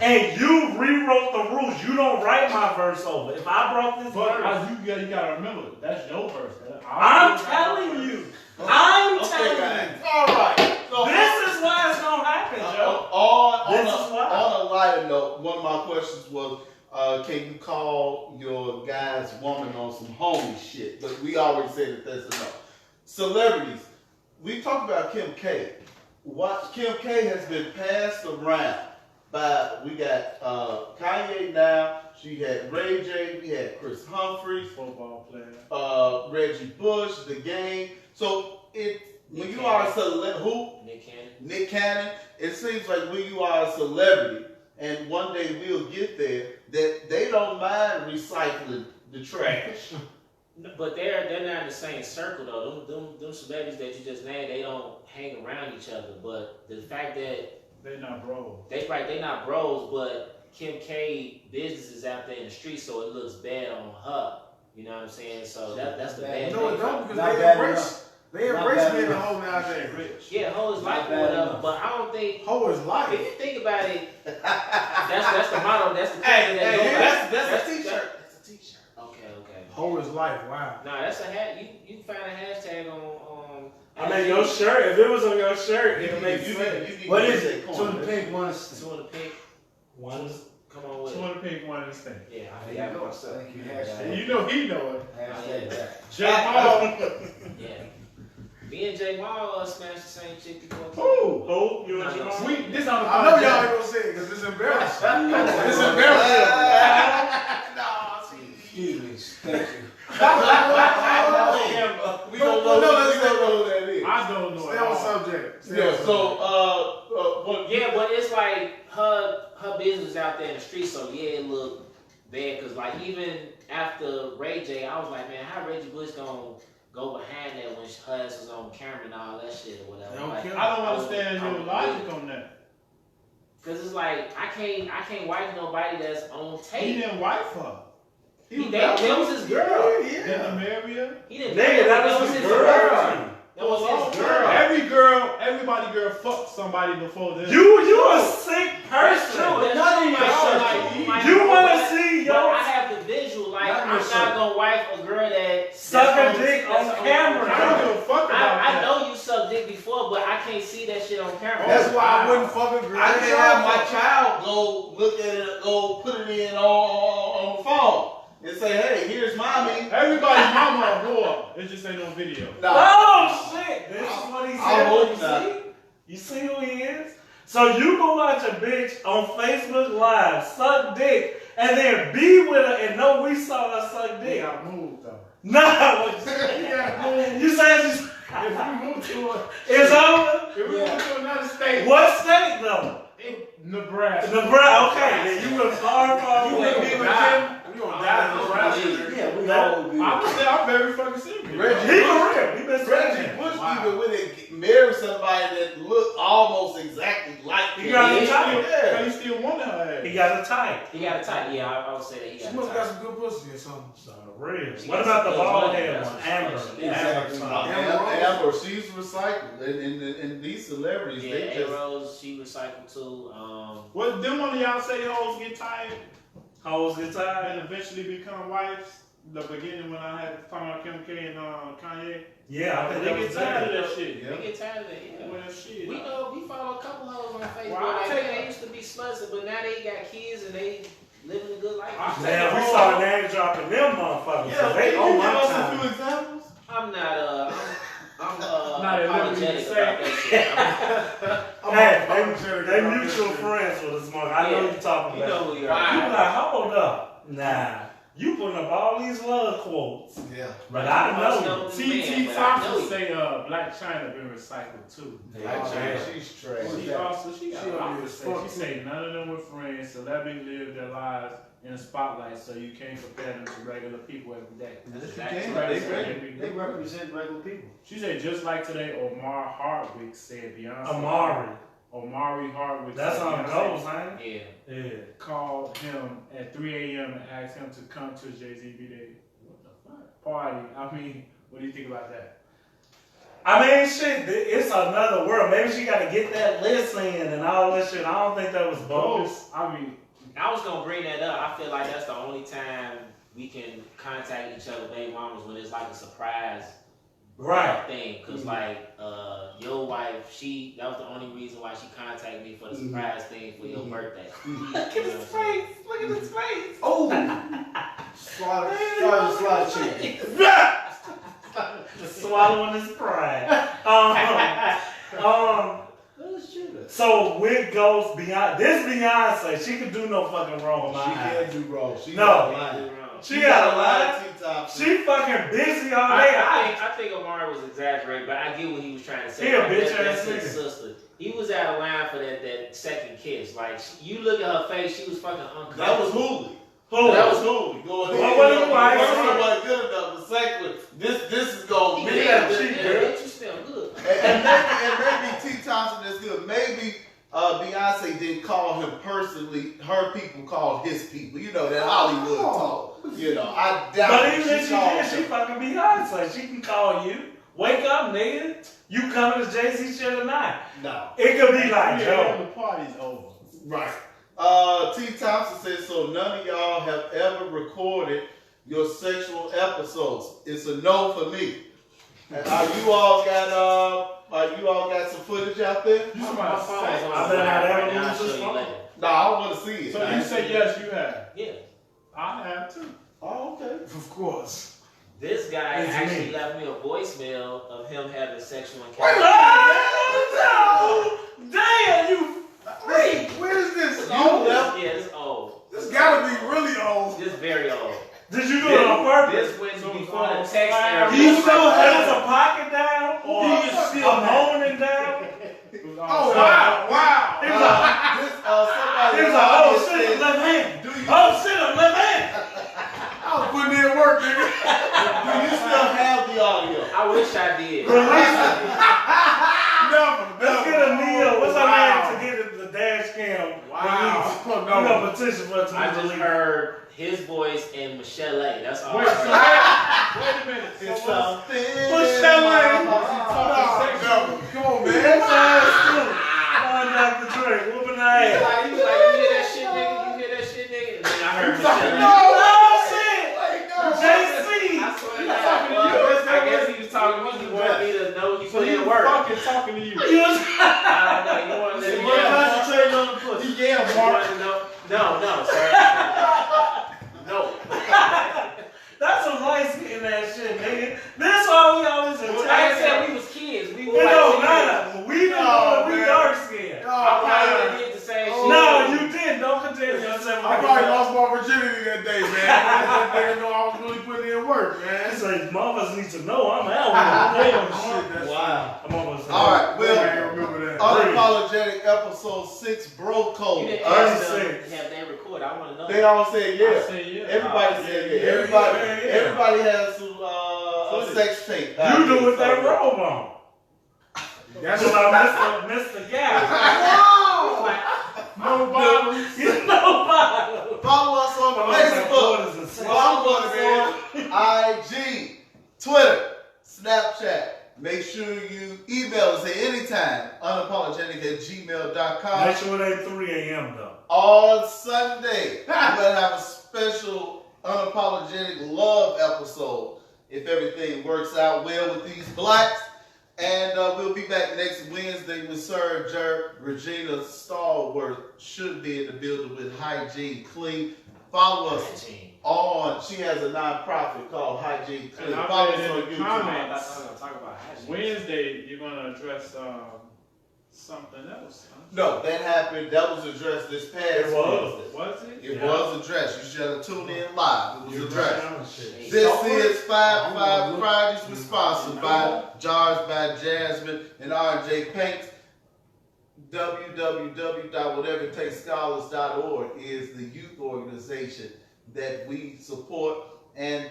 And you rewrote the rules. You don't write my verse over. If I brought this verse... You gotta remember, that's your verse. I'm telling you. I'm telling you. All right. So this is why it's gonna happen, Joe. On a lighter note, one of my questions was, can you call your guy's woman on some homie shit? But we already said that that's enough. Celebrities. We talked about Kim K. Kim K has been passed around by, we got Kanye now, she had Ray J, we had Chris Humphries, football player, Reggie Bush, The Game. So when you are a celebrity, who? Nick Cannon. It seems like when you are a celebrity, and one day we'll get there, that they don't mind recycling the trash. But they're not in the same circle though. Them celebrities that you just named, they don't hang around each other. But the fact that They not bros. they not bros, but Kim K business is out there in the street, so it looks bad on her. You know what I'm saying? So that's the bad No, it thing. don't, because Not they bad embrace being a hoe nowadays. Rich. Yeah, hoe is Not life or bad whatever, enough. but I don't think. Hoe is If life. you think about it, that's the motto. That's the thing that goes by. That's a t-shirt. That's a t-shirt. Okay. Hoe is life. Wow. Nah, that's a hat. You can find a hashtag on. I mean, your shirt, if it was on your shirt, it'll make You sense. need What to is get it? that Two in corner. the pink, one is. Two in the pink. One is Come on with Two it. in the pink, one in the stink. Yeah, I There you forgot go. myself. Thank you. And Hashtag. you know he know it. Hashtag that. J. Paul. Yeah. Me and J. Wall smashed the same chick before. Who? who? You and Jamal? We this on the I know y'all ain't podcast. gonna say it because it's embarrassing. It's embarrassing. Excuse me. Thank you. We don't know who that is. I don't know. Stay at on all. subject. Stay Yeah, on so, But it's like her business out there in the street, so yeah, it looked bad. Cause like even after Ray J, I was like, man, how Reggie Bush gonna go behind that when her ass was on camera and all that shit or whatever? Don't Like, kill I don't understand I your was- logic on that. Cause it's like I can't wife nobody that's on He tape. didn't wife her. That was his girl. Didn't he marry her? He didn't. Nigga, that was his girl. That was his girl. Everybody girl fucked somebody before this. You a sick That's person. true. That's None of true. my That's shit. true. Like, You wanna but- see But your I have the visual. Like Not I'm my not shit. gonna wife a girl that Suck that's a dick on that's camera. I don't give a fuck about I that. know you sucked dick before, but I can't see that shit on camera. That's why I wouldn't fuck a girl. I can have my child go look at it, go put it in on the phone and say, hey, here's mommy. Everybody's mama a whore. It just ain't no video. Oh shit! This is what he I said. hope You not. see? You see who he is? So you go watch a bitch on Facebook Live suck dick and then be with her and know we saw her suck They dick. got moved though. Nah, Yeah, you said it's if we move to over. if we move to another state, What state though? Nebraska. Nebraska. Okay, then you went far, far You away. wouldn't be with die. him? You gonna die in Nebraska. Yeah, we all would be. I'm very fucking serious. He for real. He been saying Reggie that. Bush Wow. even when it married somebody that looked almost exactly like He him. got Yeah. a type. Yeah. He still wanted her ass. He got a type. He got a type. Yeah, I would say that he She got a must have got type. some good pussy or something. Real. She What got about the some bald good head money. one? That's Amber. what she Exactly. Amber, she's recycled. And these celebrities, Yeah, they A just... Rose, she recycled too. What them one of y'all say hoes get tired Hoes get tired? and eventually become wives? The beginning when I had talking about Kim K and Kanye. Yeah, I think They that get was tired that. of that shit. They get tired of that. Yeah. Well, shit. We know we follow a couple hoes on Facebook. Well, I like, take- man, they used to be sluts, but now they got kids and they living a good life. I take Man, we a saw hoe- name dropping them motherfuckers. Yeah, so they can on you give my us a time. few examples? I'm not Not at liberty apologetic to about that shit. Hey, they mutual friends with us, Mark. I know Yeah. you talking You know about. who you You are. like, hold up. Nah. You putting up all these love quotes. Yeah. But I know. T.T. but I know Thompson you. say Black China been recycled too. Black China, she's trash. Who's She that? also she got She a lot ugly to as say. fuck. She say none of them were friends. Celebrities live their lives in the spotlight, so you can't compare them to regular people every day. That's Yes, you exactly can. right. They They represent regular people. She said just like today, Omar Hardwick said Beyonce. Omari Hardwick. That's said how it Beyonce goes, man. Yeah. Yeah. Called him at 3 a.m. and asked him to come to Jay-Z B-Day. What the fuck? Party. I mean, what do you think about that? I mean, shit, it's another world. Maybe she got to get that list in and all that shit. I don't think that was bogus. I mean, I was gonna bring that up. I feel like that's the only time we can contact each other, baby mamas, when it's like a surprise Right. thing. Cause like your wife, that was the only reason why she contacted me for the surprise thing for your birthday. Look at his face. Look at his face. Oh! Slide chicken. Swallowing his pride. So with Ghost Beyonce, this Beyonce, she could do no fucking wrong in my She eyes. can't do wrong. She No. got a line. She got a line. T-top. She fucking busy all day. I think Omar was exaggerating, but I get what he was trying to say. He a Like, bitch that's ass his nigga. sister. He was out of line for that second kiss. Like you look at her face, she was fucking uncomfortable. That was Hooli. Who? That was cool. Going in. What do you like? First one wasn't good enough. The second one, this is going to be. Yeah, cheap, Yeah, girl. you smell good. And maybe T. Thompson is good. Maybe Beyonce didn't call him personally. Her people called his people. You know, that Hollywood talk. You know, I doubt But even if she she called did, she him. fucking Beyonce. She can call you. Wake up, nigga. You coming to Jay-Z shit or not? No. It could be like, Yeah, yo. the party's over. Right. T. Thompson says, so none of y'all have ever recorded your sexual episodes. It's a no for me. And you all got some footage out there? You somebody say. I bet not ever Right now, I'll lose show this you phone. later. No, I want to see it. So you say yes, you have. Yeah. I have too. Oh, okay. Of course. This guy It's actually me. left me a voicemail of him having sexual Wait, encounters. oh, no! Damn, you freak! Where is this? You left. Yeah, it's old. This gotta be really old. This very old. Did you do it on purpose? This went So before the it's text on era. fire. You Like, still has a pocket down or He is still a moaning down? Oh, wow, wow. He was like, Somebody he was like, oh shit, I'm left hand. Oh shit, I'm left hand. I was putting in work, nigga. Do you still have the audio? I wish I did. Release it. Never, Let's get a Neo. What's her name to get the dash cam? Wow. Released? I'm gonna petition for it to I be just released. heard his voice and Michelle. That's all Wait, I so heard. wait a minute. It's So what's something. What's that about- Come on, man. That's ass too. Come Dr. Dre, whooping her He ass. was like, you hear that shit, nigga? You hear that shit, nigga? And then I heard Michelle. Oh shit! JC! I swear to God, I guess he was talking to me. He wanted me to know he So put he in was work. fucking talking to you. You was I don't know. You want to let me know? Concentrating on the pussy. Yeah, You Mark. want to know? No, sir. No. that's some light skin ass shit, nigga. This all we always Like I attack. said, we was kids. We It were don't like matter. We didn't know we man. dark skinned. I probably did the same shit. No, you didn't. Don't continue yourself. I probably lost my virginity that day, man. I didn't know I was really putting in work, man. It's like, motherfuckers need to know I'm out with Shit, that's Wow. I'm almost All right, I well, remember that. Unapologetic episode 6, Bro You Code. didn't ask them 36. have they record. I want to know. They all said I yeah. say yeah. Everybody said yeah. yeah, Everybody, yeah. everybody has some a sex tape. You do with that robe on. That's Just what like Mr. Gap. No bottles. You know about it. Follow us on Facebook. Follow us on IG, Twitter, Snapchat. Make sure you email us at any time, unapologetic@gmail.com. Make sure it ain't 3 a.m. though. On Sunday, we're going to have a special unapologetic love episode if everything works out well with these blacks. And we'll be back next Wednesday with Sir Jer. Regina Stallworth should be in the building with Hygiene Clean. Follow us on, she has a nonprofit called Hygiene Clean. And I Follow read us in on the YouTube. comments, Talk about hygiene. Wednesday, you're going to address something else. Huh? No, that happened. That was addressed this past It was. Wednesday. Was it? It Yeah. was addressed. You should have tuned in live. It was addressed. Shit. This is 5 Fridays was sponsored by Jars by Jasmine and RJ Paints. www.whatevertakesscholars.org is the youth organization that we support. And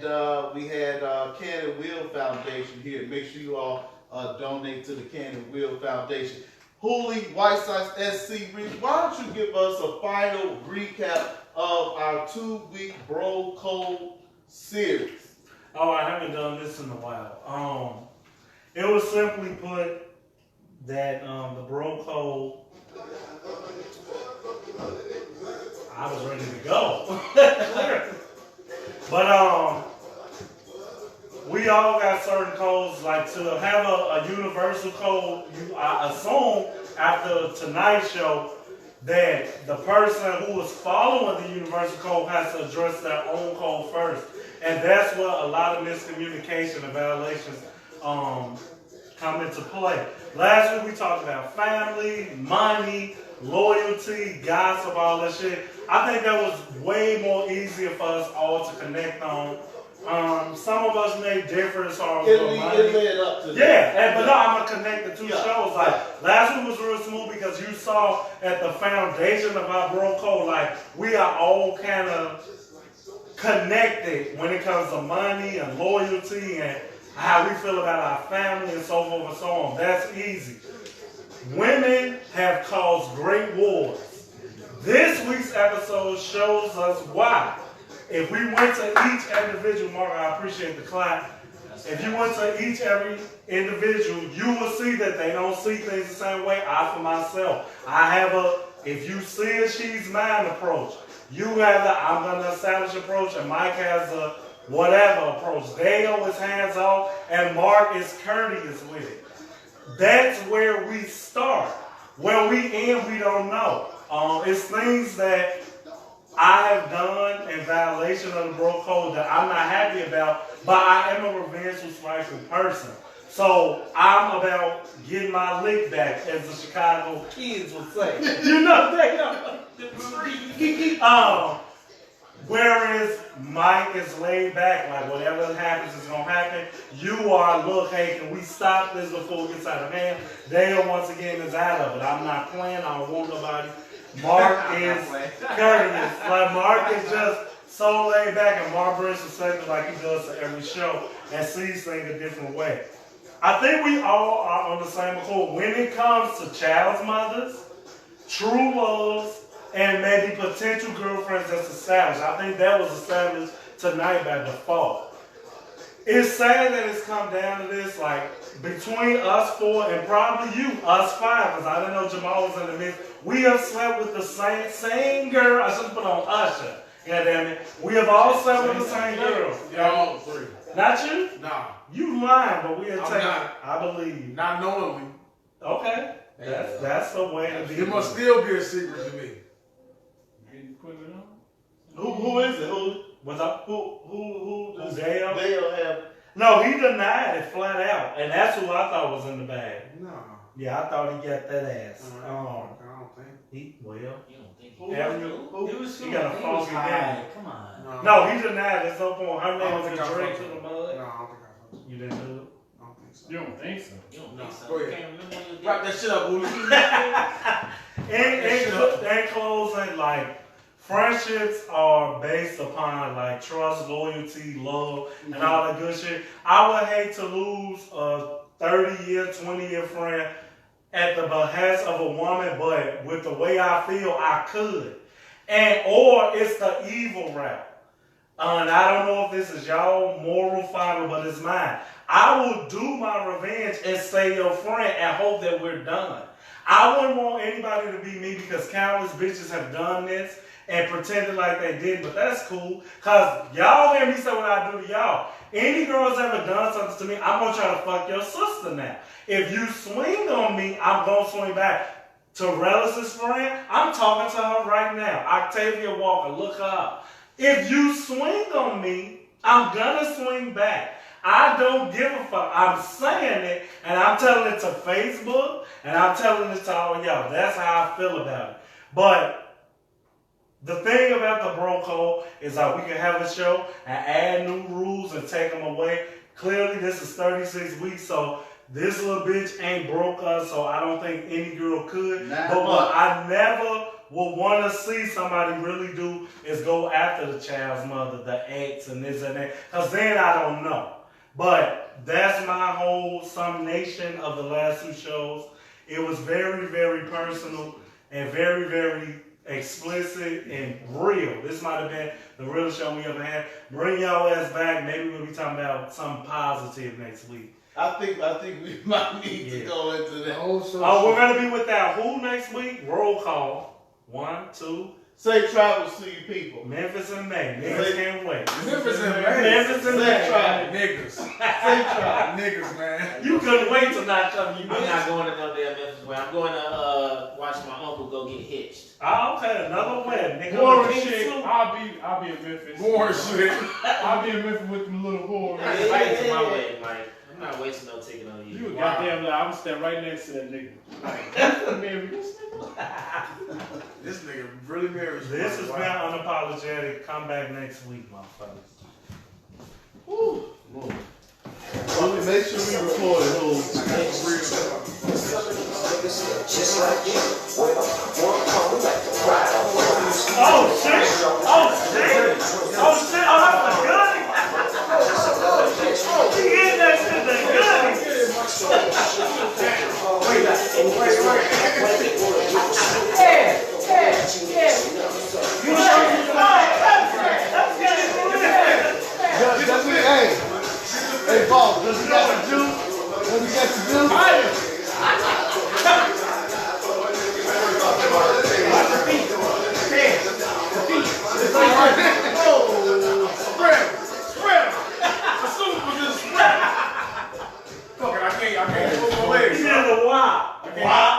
we had Can and Wheel Foundation here. Make sure you all donate to the Can and Wheel Foundation. Hooley, White Sox, SC Reed, why don't you give us a final recap of our 2-week Bro Code series? Oh, I haven't done this in a while. It was simply put that the bro code, I was ready to go. But we all got certain codes. Like to have a universal code, I assume after tonight's show that the person who is following the universal code has to address their own code first. And that's where a lot of miscommunication and violations come into play. Last week we talked about family, money, loyalty, gossip, all that shit. I think that was way more easier for us all to connect on. Some of us may differ as far as It money. led up to Yeah, but no, I'm gonna connect the two Yeah. shows. Like last week was real smooth because you saw at the foundation of our bro code, like we are all kind of connected when it comes to money and loyalty and how we feel about our family and so forth and so on. That's easy. Women have caused great wars. This week's episode shows us why. If we went to each individual, Mark, I appreciate the clap. If you went to each every individual, you will see that they don't see things the same way. I, for myself, I have a, if you see a she's mine approach, you have the I'm going to establish approach, and Mike has a whatever approach. Dale is hands off, and Mark is courteous with it. That's where we start. Where we end, we don't know. It's things that I have done in violation of the bro code that I'm not happy about, but I am a revengeful person. So I'm about getting my lick back, as the Chicago kids would say. You know that? Whereas Mike is laid back, like whatever happens is gonna happen. You are, look, hey, can we stop this before it gets out of hand? Dale once again is out of it. I'm not playing. I don't want nobody. Mark is courteous. Like Mark is just so laid back, and Mark brings perspective like he does to every show and sees things a different way. I think we all are on the same accord when it comes to child's mothers, true loves, and maybe potential girlfriends that's established. I think that was established tonight by default. It's sad that it's come down to this, like, between us four and probably you, us five, because I didn't know Jamal was in the mix. We have slept with the same girl. I should put on Usher. Yeah, damn it. We have all slept with the same girl. Y'all three. Not you? Nah. You lying, but we have taken. Not. I believe you. Not knowingly. Okay. That's the way to be. It must still be a secret to me. Who is it? Who Dale? Dale have. No, he denied it flat out, and that's who I thought was in the bag. No. Yeah, I thought he got that ass. I don't think. He well. You don't think He got a funky game. Come on. No, he denied. There's no point. Her name was a drink to the mud. No, I don't think I fucked with You didn't do it. I don't think so. You don't think so? You don't No, think so? go You ahead. can't remember when you Wrap that shit up, Booty. In closing, like, friendships are based upon like trust, loyalty, love, and all that good shit. I would hate to lose a 30-year, 20-year friend at the behest of a woman, but with the way I feel, I could. Or it's the evil route. And I don't know if this is y'all moral fiber, but it's mine. I will do my revenge and stay your friend and hope that we're done. I wouldn't want anybody to be me because countless bitches have done this and pretended like they did, but that's cool. Cause y'all hear me say what I do to y'all. Any girl's ever done something to me, I'm gonna try to fuck your sister now. If you swing on me, I'm gonna swing back. To Relis's friend, I'm talking to her right now. Octavia Walker, look her up. If you swing on me, I'm gonna swing back. I don't give a fuck. I'm saying it, and I'm telling it to Facebook, and I'm telling it to all y'all. That's how I feel about it. But the thing about the bro code is that we can have a show and add new rules and take them away. Clearly, this is 36 weeks, so this little bitch ain't broke us, so I don't think any girl could. But what I never would want to see somebody really do is go after the child's mother, the ex, and this and that, because then I don't know. But that's my whole summation of the last two shows. It was very, very personal and very, very explicit and real. This might have been the realest show we ever had. Bring y'all ass back. Maybe we'll be talking about something positive next week. I think we might need to go into that. Oh, we're gonna be without who next week? Roll call. 1, 2. Safe travels to you people. Memphis and May. Niggas can't wait. Memphis and May. Memphis and Safe May. travel. Niggas. Safe travel. Niggas, man. You couldn't wait to not come. You I'm missed. not going to no damn Memphis way. I'm going to watch my uncle go get hitched. Oh, okay, another wedding. Nigga, Boring with shit. too. I'll be in Memphis. More shit. I'll be in Memphis with them little whores. Yeah, my wedding, Mike. I'm not wasting no ticket on you. You a goddamn lie. I'm standing right next to that nigga. Like, marry this nigga. This nigga really married. This has been Unapologetic. Come back next week, motherfuckers. Woo. Make sure we record it. Just like you, when I'm like a ride. Oh shit! Oh shit! Oh shit! Oh I can't move my legs. He did a wow. Wow.